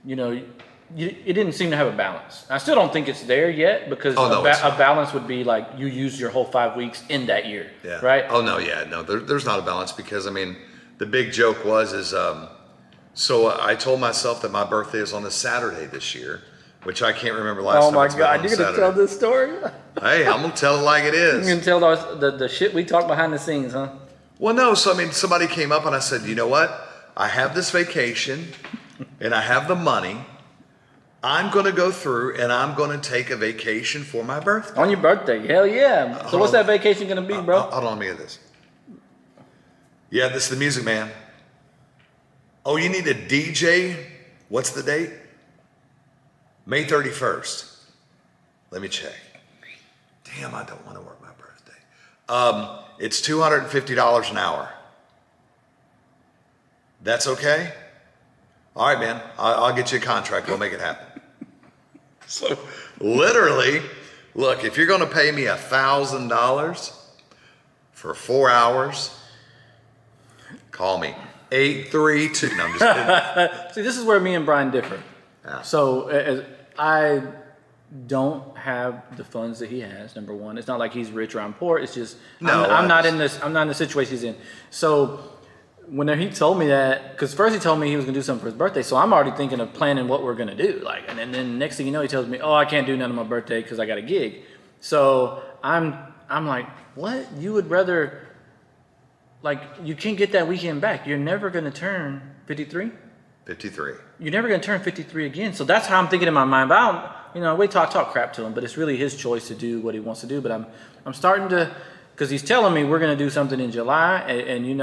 it didn't seem to have a balance. I still don't think it's there yet, because Oh, no, it's a not. balance would be like you use your whole 5 weeks in that year, Yeah. right? Oh no, yeah, no. There's not a balance, because the big joke so I told myself that my birthday is on a Saturday this year, which I can't remember last Oh time. my it's been on God, a you're gonna Saturday. tell this story? Hey, I'm gonna tell it like it You is. can tell the shit we talk behind the scenes, huh? Well, no. So somebody came up and I said, you know what? I have this vacation, and I have the money. I'm gonna go through and I'm gonna take a vacation for my birthday. On your birthday, hell yeah. So what's that vacation gonna be, bro? Hold on, let me get this. Yeah, this is the Music Man. Oh, you need a DJ? What's the date? May 31st. Let me check. Damn, I don't want to work my birthday. It's $250 an hour. That's okay? All right, man. I'll get you a contract. We'll make it happen. So literally, look, if you're going to pay me $1,000 for 4 hours, call me. 832. No, I'm just kidding. See, this is where me and Brian differ. Yeah. So I don't have the funds that he has. Number one, it's not like he's rich or I'm poor. It's just No, I'm not in this. I'm not in the situation he's in. So when he told me that, because first he told me he was gonna do something for his birthday, so I'm already thinking of planning what we're gonna do. Like, and then next thing you know, he tells me, "Oh, I can't do none of my birthday because I got a gig." So I'm like, "What? You would rather?" Like, you can't get that weekend back. You're never gonna turn 53. 53. You're never gonna turn 53 again. So that's how I'm thinking in my mind. But I don't, we talk crap to him, but it's really his choice to do what he wants to do. But I'm starting to, because he's telling me we're gonna do something in July, and Dude,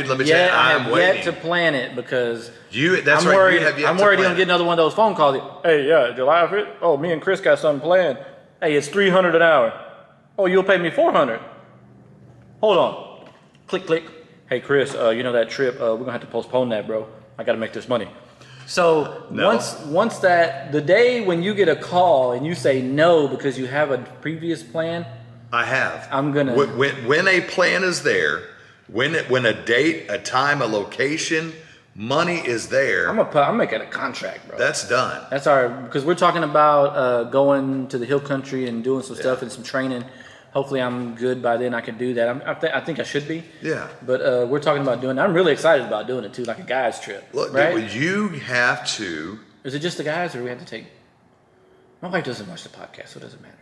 let me tell you, I I'm have waiting. yet to plan it because That's I'm right. worried. You have yet I'm to worried he's plan gonna get it. another one of those phone calls. Hey, yeah, July 5th. Oh, me and Chris got something planned. Hey, it's $300 an hour. Oh, you'll pay me $400. Hold on. Click, click. Hey, Chris, that trip, we're gonna have to postpone that, bro. I gotta make this money. So No. once that, the day when you get a call and you say no because you have a previous plan, I have. I'm gonna- When a plan is there, when a date, a time, a location, money is there, I'm making a contract, bro. that's done. That's because we're talking about going to the hill country and doing some stuff Yeah. and some training. Hopefully I'm good by then. I can do that. I think I should be. Yeah. But we're talking about doing. I'm really excited about doing it too, like a guys trip. Look, right? dude, you have to. Is it just the guys, or do we have to take? My wife doesn't watch the podcast, so it doesn't matter.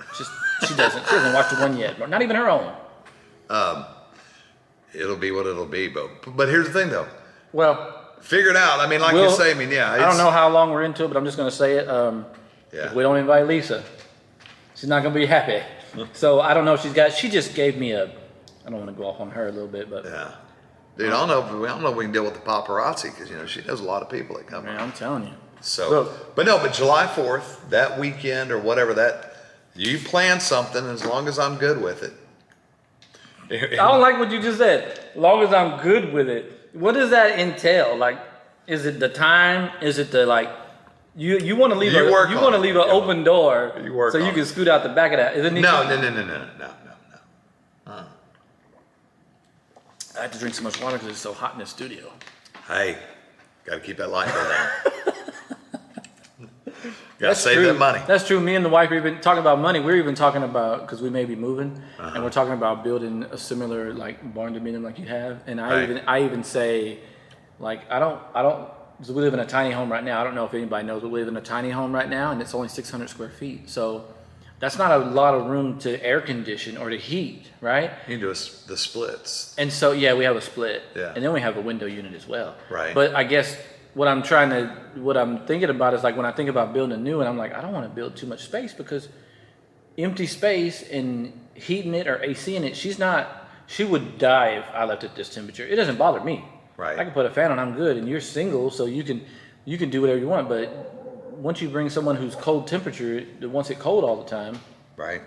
She doesn't. She hasn't watched the one yet. Not even her own. It'll be what it'll be, but here's the thing though. Well, Figure it out. I mean, like you say, yeah. I don't know how long we're into it, but I'm just going to say it. Yeah. If we don't invite Lisa, she's not going to be happy. So I don't know if she just gave me I don't want to go off on her a little bit, but Yeah. Dude, I don't know if we can deal with the paparazzi because she knows a lot of people that come. man, I'm telling you. So, Look. but July 4th, that weekend or whatever you plan something as long as I'm good with it. I don't like what you just said. As long as I'm good with it. What does that entail? Like, is it the time? Is it the you want to leave You work you on want to it. leave an Yeah. open door You work so you on can it. scoot out the back of that? Is it No. I have to drink so much water because it's so hot in the studio. Hey, got to keep that light bill down. Got to save true. that money. That's true. Me and the wife, we've been talking about money. We're even talking about, because we may be moving, and we're talking about building a similar barn dominium like you have. And I even say, so we live in a tiny home right now. I don't know if anybody knows, but we live in a tiny home right now, and it's only 600 square feet. So that's not a lot of room to air condition or to heat, right? You can do the splits. And so, yeah, we have a split. Yeah. And then we have a window unit as well. Right. But I guess what I'm thinking about is when I think about building a new one, I'm like, I don't want to build too much space because empty space and heating it or ACing it, she would die if I left it this temperature. It doesn't bother me. Right. I can put a fan on, I'm good. And you're single, so you can do whatever you want. But once you bring someone who's cold temperature that wants it cold all the time, Right.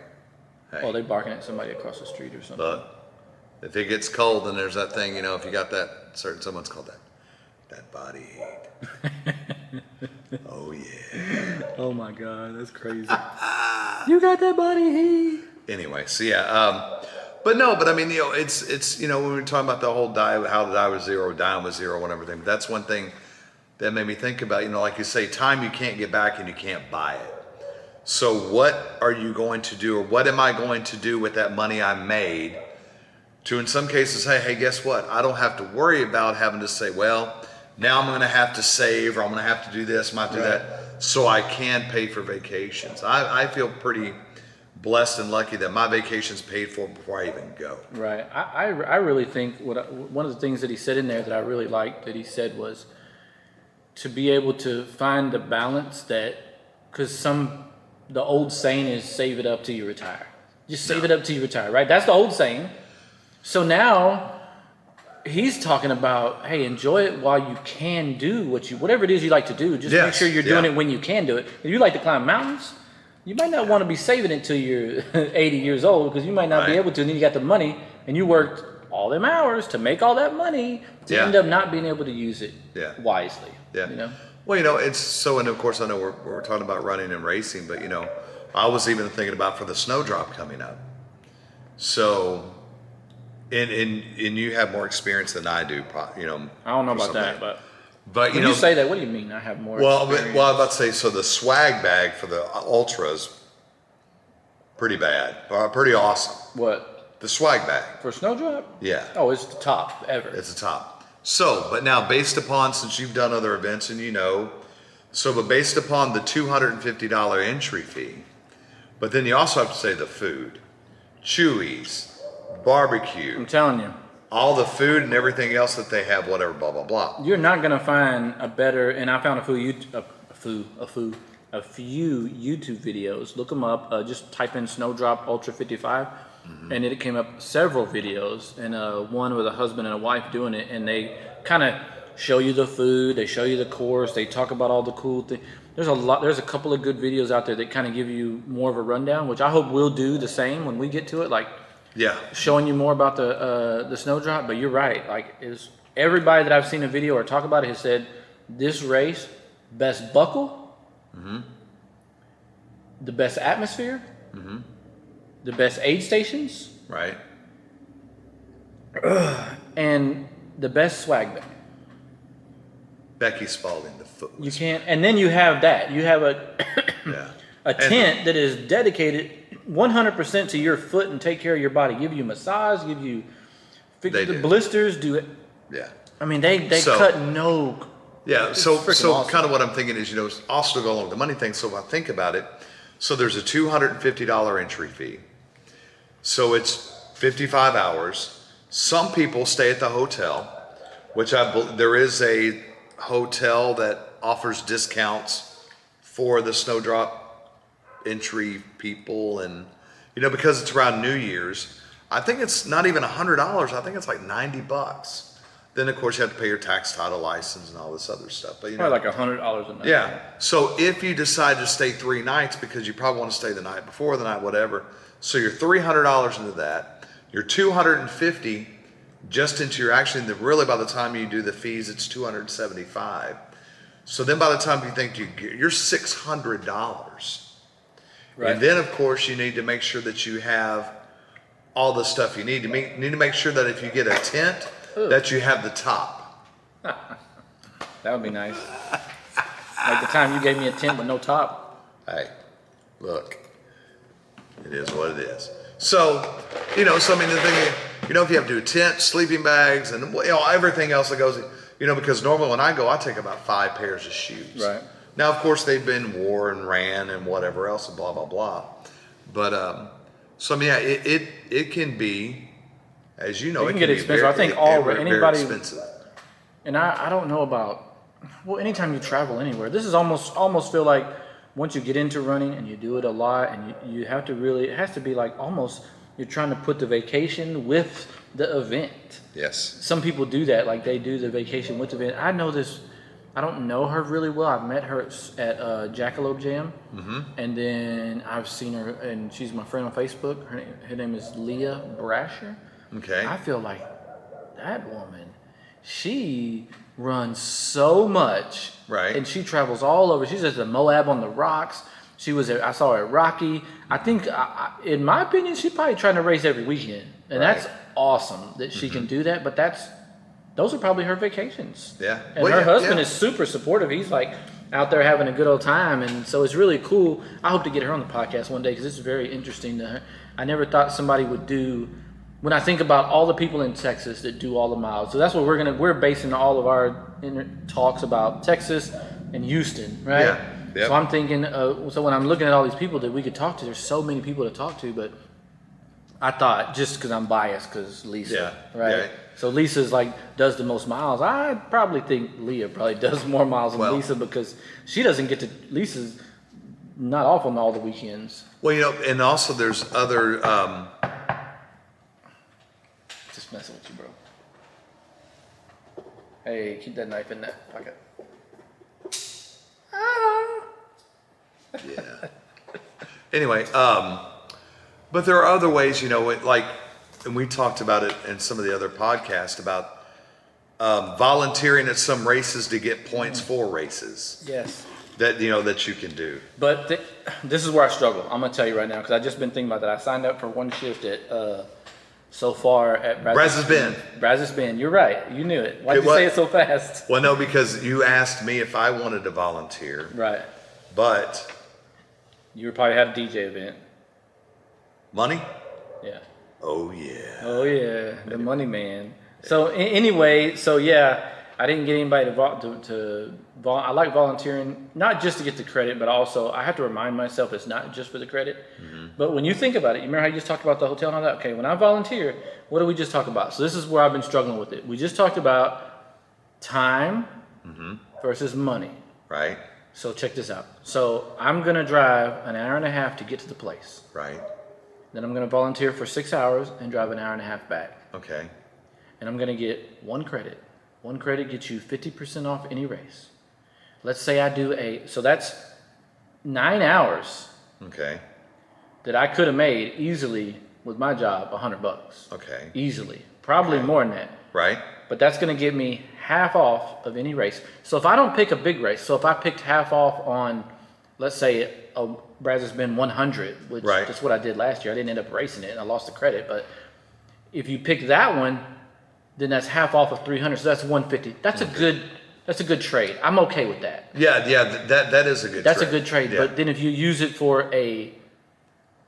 Hey, oh, they're barking at somebody across the street or something. look, if it gets cold, then there's that thing, if you got that someone's called that body heat. Oh yeah. Oh my God, that's crazy. You got that body heat. Anyway, so yeah, but I mean, it's when we were talking about the whole how the die was zero, dying was zero, and everything. But that's one thing that made me think about, like you say, time you can't get back and you can't buy it. So what are you going to do, or what am I going to do with that money I made to, in some cases, say, hey, guess what? I don't have to worry about having to say, well, now I'm going to have to save, or I'm going to have to do this, I'm going to have to do that, so I can pay for vacations. I feel pretty blessed and lucky that my vacation's paid for before I even go. Right. I really think one of the things that he said in there that I really liked that he said was to be able to find the balance because the old saying is save it up till you retire. Just save it up till you retire, right? That's the old saying. So now he's talking about, hey, enjoy it while you can do whatever it is you like to do. Just make sure you're doing it when you can do it. If you like to climb mountains, you might not want to be saving it till you're 80 years old because you might not be able to. And then you got the money and you worked all them hours to make all that money to end up not being able to use it wisely. Yeah. Well, it's so, and of course I know we're talking about running and racing, but I was even thinking about for the snowdrop coming up. So And you have more experience than I do, you know. I don't know for about that, something. but you when know, you say that, what do you mean? I have more. well, experience? well, I was about to say, so the swag bag for the ultras, pretty bad, pretty awesome. What The swag bag, for Snowdrop? yeah, Oh, it's the top ever. it's a top. So, but now based upon, since you've done other events and you know, but based upon the $250 entry fee, but then you also have to say the food, Chewy's, barbecue, I'm telling you, all the food and everything else that they have, whatever, blah blah blah. you're not gonna find a better. And I found a few YouTube videos. Look them up. Just type in Snowdrop Ultra 55, and it came up several videos. And one with a husband and a wife doing it, and they kind of show you the food. They show you the course. They talk about all the cool things. There's a lot. There's a couple of good videos out there that kind of give you more of a rundown, which I hope we'll do the same when we get to it. Like Yeah, showing you more about the Snowdrop. But you're right. Like is everybody that I've seen a video or talk about it has said this race best buckle. The best atmosphere, the best aid stations, right. and the best swag bag. Becky Spalding, the foot. You can't, and then you have that. You have a Yeah. a tent that is dedicated 100% to your foot and take care of your body. Give you massage, give you fix They the do. blisters. Do it. Yeah. I mean, they So- cut no. Yeah. It's So freaking so awesome. kind of what I'm thinking is, you know, also to go along with the money thing. So if I think about it, so there's a $250 entry fee. So it's 55 hours. Some people stay at the hotel, which there is a hotel that offers discounts for the Snowdrop entry people, and you know, because it's around New Year's, I think it's not even $100. I think it's like $90. Then of course you have to pay your tax, title, license, and all this other stuff. But you know, Probably like $100 a night. yeah. So if you decide to stay 3 nights because you probably want to stay the night before, the night, whatever. So you're $300 into that. You're $250 just into your really by the time you do the fees, it's $275. So then by the time you think you're $600. Right. And then of course you need to make sure that you have all the stuff you need. You need to make sure that if you get a tent, that you have the top. That would be nice. Like the time you gave me a tent with no top. Hey, look, it is what it is. So, you know, so I mean, the thing is, you know, if you have to do a tent, sleeping bags, and you know, everything else that goes, you know, because normally when I go, I take about 5 pairs of shoes. Right. Now, of course, they've been worn and ran and whatever else and blah, blah, blah. But, so I mean, yeah, it can be, as you know, It can get be expensive. I think anybody- very expensive. And I don't know about, well, anytime you travel anywhere, this is almost feel like once you get into running and you do it a lot and you have to really, it has to be like almost you're trying to put the vacation with the event. Yes. Some people do that, like they do the vacation with the event. I know this, I don't know her really well. I've met her at Jackalope Jam. And then I've seen her, and she's my friend on Facebook. Her name is Leah Brasher. Okay. I feel like that woman, she runs so much, Right. And she travels all over. She's at the Moab on the Rocks. I saw her at Rocky. I think, in my opinion, she's probably trying to race every weekend, and that's awesome that she can do that. But those are probably her vacations. Yeah. And Well, her yeah, husband yeah. is super supportive. He's like out there having a good old time, and so it's really cool. I hope to get her on the podcast one day because it's very interesting to her. I never thought somebody would do. When I think about all the people in Texas that do all the miles, so that's what we're basing all of our talks about Texas and Houston, right? Yeah. Yep. So I'm thinking, so when I'm looking at all these people that we could talk to, there's so many people to talk to, but I thought just because I'm biased, because Lisa, Yeah. right? Yeah. So Lisa's does the most miles. I probably think Leah probably does more miles than Well- Lisa because she doesn't get to. Lisa's not off on all the weekends. Well, you know, and also there's other, Just messing with you, bro. Hey, keep that knife in that pocket. yeah. Anyway, but there are other ways, you know, like, and we talked about it in some of the other podcasts about volunteering at some races to get points for races Yes. that, you know, that you can do. But this is where I struggle. I'm gonna tell you right now because I just been thinking about that. I signed up for one shift at so far at Brazos Bend. Brazos Bend. You're right. You knew it. Why did It you was- say it so fast? Well, no, because you asked me if I wanted to volunteer, Right. but You would probably had a DJ event. money? Yeah. Oh, yeah. Oh yeah, the money man. So anyway, so yeah, I didn't get anybody to I like volunteering, not just to get the credit, but also I have to remind myself it's not just for the credit. But when you think about it, you remember how you just talked about the hotel and all that? Okay, when I volunteer, what did we just talk about? So this is where I've been struggling with it. We just talked about time versus money. Right, So check this out. So I'm gonna drive an hour and a half to get to the place. right. Then I'm gonna volunteer for 6 hours and drive an hour and a half back. Okay, And I'm gonna get one credit. One credit gets you 50% off any race. Let's say I do so that's 9 hours okay, that I could have made easily with my job, $100. okay. Easily. Probably more than that. Right, But that's gonna give me half off of any race. So if I don't pick a big race, so if I picked half off on, let's say a Brazos Bend 100, which Right. that's what I did last year. I didn't end up racing it and I lost the credit, but if you pick that one, then that's half off of 300, so that's 150. That's a good trade. I'm okay with that. yeah, that is a good That's trade. a good trade. Yeah. But then if you use it for a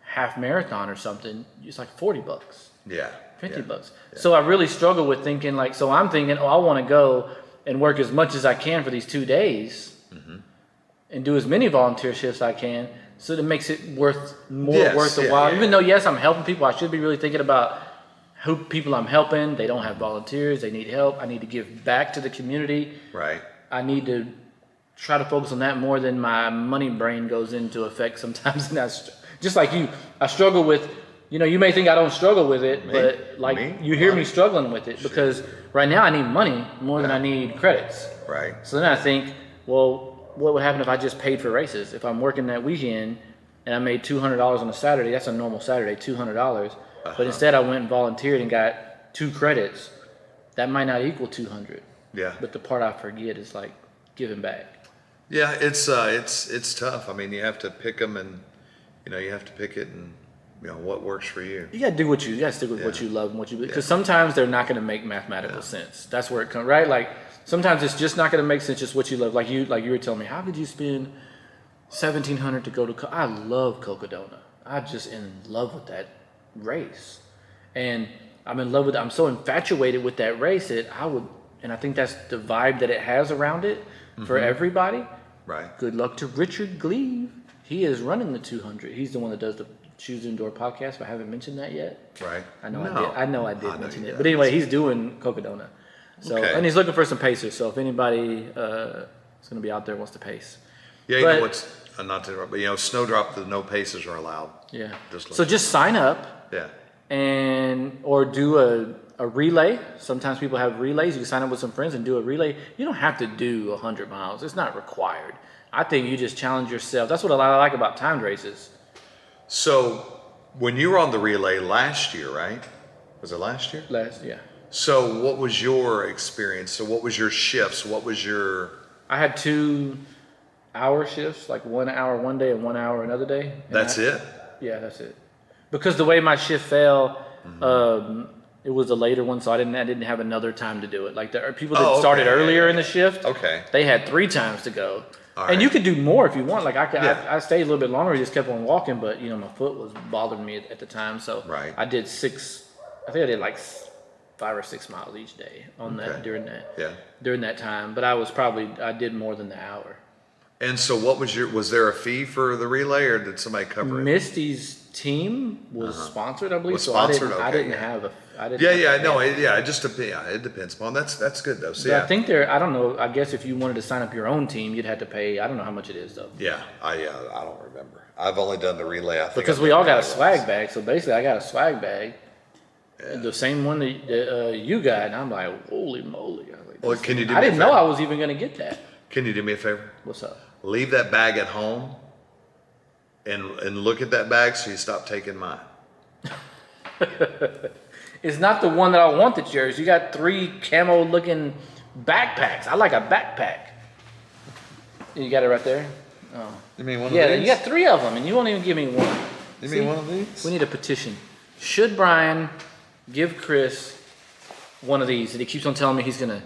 half marathon or something, it's like $40, Yeah. $50. So I really struggle with thinking like, so I'm thinking, oh, I want to go and work as much as I can for these 2 days and do as many volunteer shifts I can. So that makes it more Yes, worth the yeah, while. yeah. Even though, yes, I'm helping people, I should be really thinking about who people I'm helping. They don't have volunteers. They need help. I need to give back to the community. Right. I need to try to focus on that more than my money brain goes into effect sometimes. And just like you, I struggle with, you may think I don't struggle with it, but like Me? you hear me Money? struggling with it because right now I need money more than I need credits. Right. So then I think, well, what would happen if I just paid for races? If I'm working that weekend and I made $200 on a Saturday, that's a normal Saturday, $200. But instead I went and volunteered and got 2 credits. That might not equal 200. Yeah. But the part I forget is like giving back. Yeah, it's tough. I mean, you have to pick them, and you have to pick it, and what works for you. You gotta do what you gotta stick with what Yeah. you love and what you because sometimes they're not gonna make mathematical sense. That's where it comes right. Like sometimes it's just not gonna make sense just what you love. Like you were telling me, how could you spend $1,700 to go to? I love Cocodona. I'm just in love with that race, and I'm in love with. I'm so infatuated with that race that I would, and I think that's the vibe that it has around it for everybody. Right. Good luck to Richard Gleave. He is running the 200. He's the one that does the Choose Indoor podcast. But I haven't mentioned that yet. Right. I know No. I did mention you it. did. But anyway, he's doing Cocodona. So Okay. and he's looking for some pacers. So if anybody is going to be out there wants to pace, Yeah, you But- know what's not to interrupt, but Snowdrop, the no paces are allowed. yeah. Just So just sign up Yeah. or do a relay. Sometimes people have relays. You can sign up with some friends and do a relay. You don't have to do 100 miles. It's not required. I think you just challenge yourself. That's what I like about timed races. So when you were on the relay last year, right? Was it last year? Yeah. So what was your experience? So what was your shifts? What was your I had 2-hour shifts, like 1 hour one day and 1 hour another day. And That's it? Yeah, that's it. Because the way my shift fell, it was a later one, so I didn't have another time to do it. Like there are people that Oh, okay. started Yeah, earlier yeah, in the shift. Okay. They had 3 times to go. All And you right. could do more if you want. Like Yeah. I stayed a little bit longer, just kept on walking, but my foot was bothering me at the time, so Right. I did 6. I think I did like 5 or 6 miles each day on that Okay. during Yeah. that time. But I did more than the hour. And so what was there a fee for the relay, or did somebody cover it? Misty's team was sponsored, I believe. Was So sponsored? I Okay, didn't yeah. have a. I didn't. Yeah, have yeah, to no, pay. it depends upon. That's good though. So But I yeah. think I don't know. I guess if you wanted to sign up your own team, you'd have to pay. I don't know how much it is though. Yeah, I don't remember. I've only done the relay. I think Because I've we done all got a the swag bag. So basically, I got a swag bag, the same one that you got, and I'm like, holy moly! I was like, Well, can you do I me a didn't know favor? I was even gonna get that. Can you do me a favor? What's up? Leave that bag at home, and look at that bag so you stop taking mine. It's not the one that I want that's yours. You got 3 camo looking backpacks. I like a backpack. You got it right there. Oh. You mean one Yeah, you got 3 of them, and you won't even give me one. You See? mean one of these? We need a petition. Should Brian give Chris one of these that he keeps on telling me he's gonna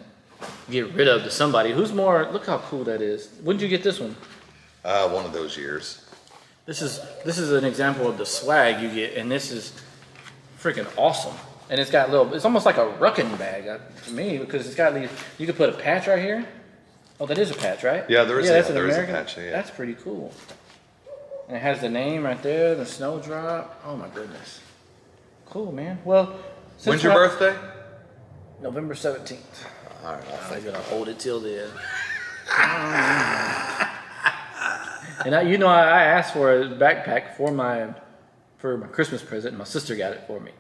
get rid of to somebody. Who's more? Look how cool that is. When did you get this one? One of those years. This is an example of the swag you get, and this is freaking awesome. And it's got it's almost like a rucking bag to me, because it's got these. You could put a patch right here. Oh, that is a patch, right? Yeah, there is. Yeah, that's an there is a American. patch. Yeah. That's pretty cool. And it has the name right there, the snowdrop. Oh my goodness, cool, man. Well, When's your birthday? November 17th. All right, I'm gonna hold it till then. And I asked for a backpack for my Christmas present, and my sister got it for me.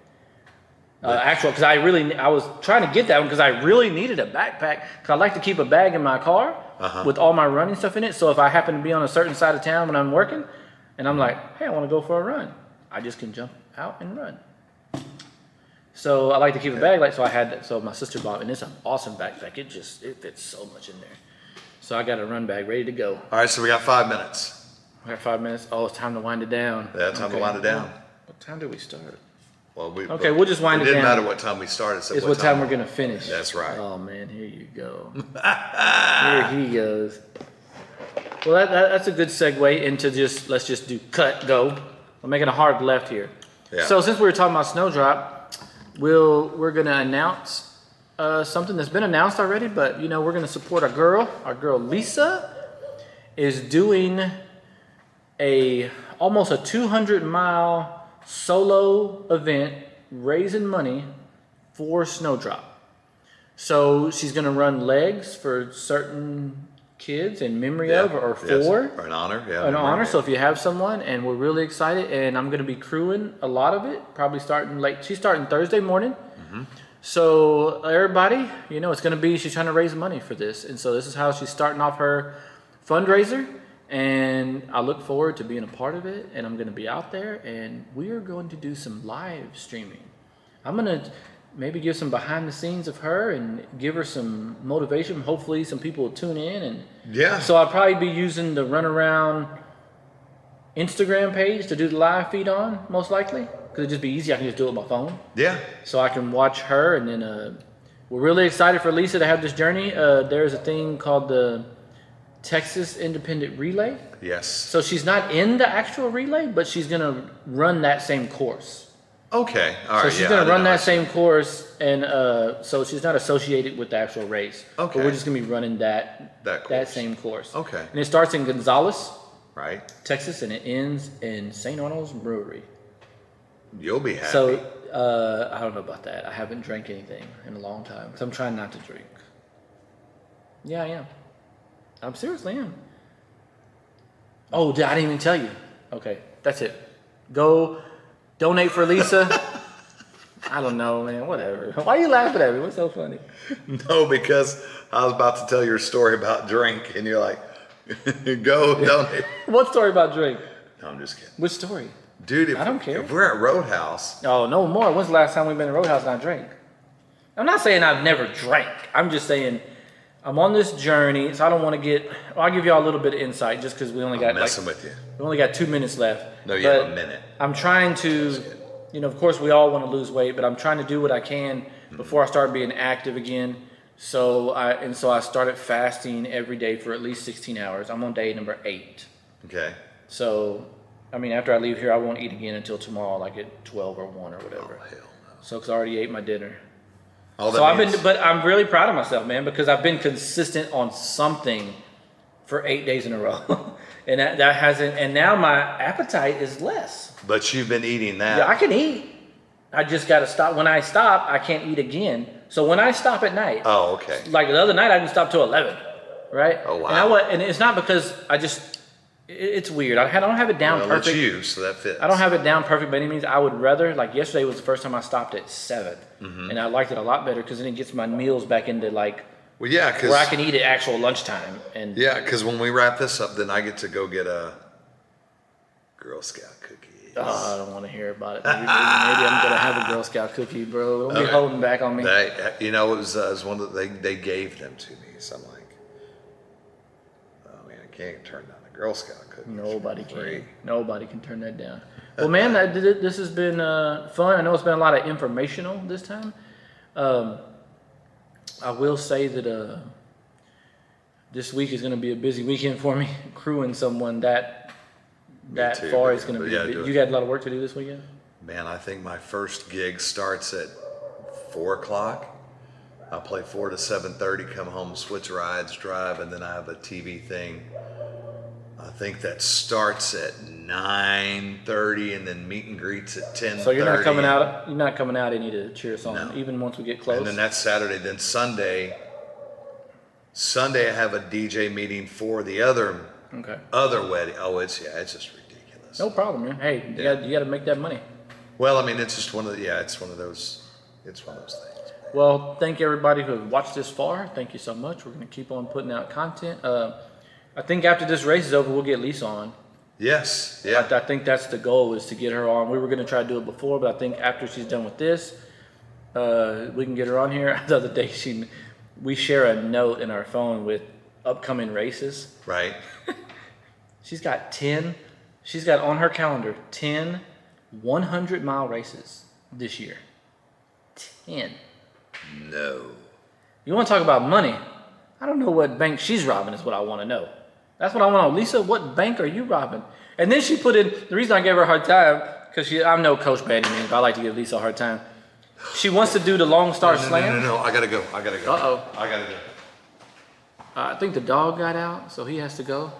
Because I was trying to get that one because I really needed a backpack, because I like to keep a bag in my car with all my running stuff in it. So if I happen to be on a certain side of town when I'm working, and I'm like, hey, I want to go for a run, I just can jump out and run. So I like to keep a bag, so I had that. So my sister bought it, and it's an awesome backpack. It fits so much in there. So I got a run bag ready to go. All right, so we got 5 minutes. I got 5 minutes. Oh, it's time to wind it down. Yeah, time to wind it down. What time did we start? Well, we'll just wind it down. It didn't matter what time we started. So It's what time we're gonna finish. That's right. Oh man, here you go. Here he goes. Well, that's a good segue into let's just do cut, go. I'm making a hard left here. Yeah. So since we were talking about Snowdrop, we're gonna announce something that's been announced already, but we're gonna support our girl. Our girl Lisa is doing almost a 200-mile solo event raising money for Snowdrop. So she's gonna run legs for certain kids in memory of, or for. Yes. For an honor, yeah. An honor. So if you have someone, and we're really excited, and I'm going to be crewing a lot of it, probably starting late. She's starting Thursday morning. Mm-hmm. So everybody, it's going to be, she's trying to raise money for this. And so this is how she's starting off her fundraiser. And I look forward to being a part of it. And I'm going to be out there, and we are going to do some live streaming. I'm going to maybe give some behind the scenes of her and give her some motivation. Hopefully some people will tune in. And yeah. So I'll probably be using the Runaround Instagram page to do the live feed on, most likely, because it'd just be easy. I can just do it with my phone. Yeah. So I can watch her, and then we're really excited for Lisa to have this journey. There's a thing called the Texas Independent Relay. Yes. So she's not in the actual relay, but she's going to run that same course. Okay. All right. So she's going to run that same course, and so she's not associated with the actual race. Okay. But we're just going to be running that same course. Okay. And it starts in Gonzales, right, Texas, and it ends in St. Arnold's Brewery. You'll be happy. So I don't know about that. I haven't drank anything in a long time because I'm trying not to drink. Yeah, I am. I'm seriously am. Oh, I didn't even tell you. Okay, that's it. Go donate for Lisa. I don't know, man. Whatever. Why are you laughing at me? What's so funny? No, because I was about to tell your story about drink, and you're like, go donate. What story about drink? No, I'm just kidding. Which story? Dude, I don't care. If we're at Roadhouse. Oh, no more. When's the last time we've been to Roadhouse and I drank? I'm not saying I've never drank. I'm just saying I'm on this journey, so I don't want to get. Well, I'll give y'all a little bit of insight just because we only got messing with you. We only got 2 minutes left. No, you have a minute. I'm trying to, of course, we all want to lose weight, but I'm trying to do what I can before I start being active again. So I started fasting every day for at least 16 hours. I'm on day number 8. Okay. So, after I leave here, I won't eat again until tomorrow, like at 12 or 1 or whatever. Oh, hell no. So, because I already ate my dinner. So but I'm really proud of myself, man, because I've been consistent on something for 8 days in a row. And that hasn't, and now my appetite is less. But you've been eating that. Yeah, I can eat. I just got to stop. When I stop, I can't eat again. So when I stop at night. Oh, okay. Like the other night, I didn't stop till 11. Right? Oh, wow. And it's not because it's weird. I don't have it down perfect. It's you, so that fits. I don't have it down perfect by any means. I would rather, like yesterday was the first time I stopped at 7. Mm-hmm. And I liked it a lot better because then it gets my meals back into where I can eat at actual lunchtime. And yeah, because when we wrap this up, then I get to go get a Girl Scout cookie. Oh, I don't want to hear about it. Maybe I'm gonna have a Girl Scout cookie, bro. Don't be holding back on me. It was one that they gave them to me. So I'm like, oh man, I can't turn down a Girl Scout cookie. Nobody can. Nobody can turn that down. Well, man, this has been fun. I know it's been a lot of informational this time. I will say that this week is going to be a busy weekend for me. Crewing someone that too, far but- is going to but be. yeah, a do bit, it. you got a lot of work to do this weekend. Man, I think my first gig starts at 4 o'clock. I'll play 4 to 7:30, come home, switch rides, drive, and then I have a TV thing. I think that starts at 9:30, and then meet and greets at 10:30. So you're not coming out. You're not coming out any to cheer us on, No. even once we get close. And then that's Saturday. Then Sunday I have a DJ meeting for the other Okay. wedding. Oh, it's just ridiculous. No problem, man. Hey, Yeah. you got to make that money. Well, I mean, it's just it's one of those things. Well, thank everybody who have watched this far. Thank you so much. We're going to keep on putting out content. I think after this race is over, we'll get Lisa on. Yes, yeah. I think that's the goal, is to get her on. We were going to try to do it before, but I think after she's done with this, we can get her on here. The other day, we share a note in our phone with upcoming races. Right. She's got on her calendar 10 100-mile races this year. 10. No. You want to talk about money? I don't know what bank she's robbing is what I want to know. That's what I want to know. Lisa, what bank are you robbing? And then she put in, the reason I gave her a hard time, because I'm no coach by any means, but I like to give Lisa a hard time. She wants to do the Long Star Slam. No, I gotta go. Uh-oh. I gotta go. I think the dog got out, so he has to go.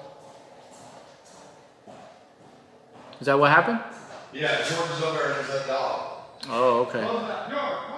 Is that what happened? Yeah, George is over there and there's that dog. Oh, okay. Close that door.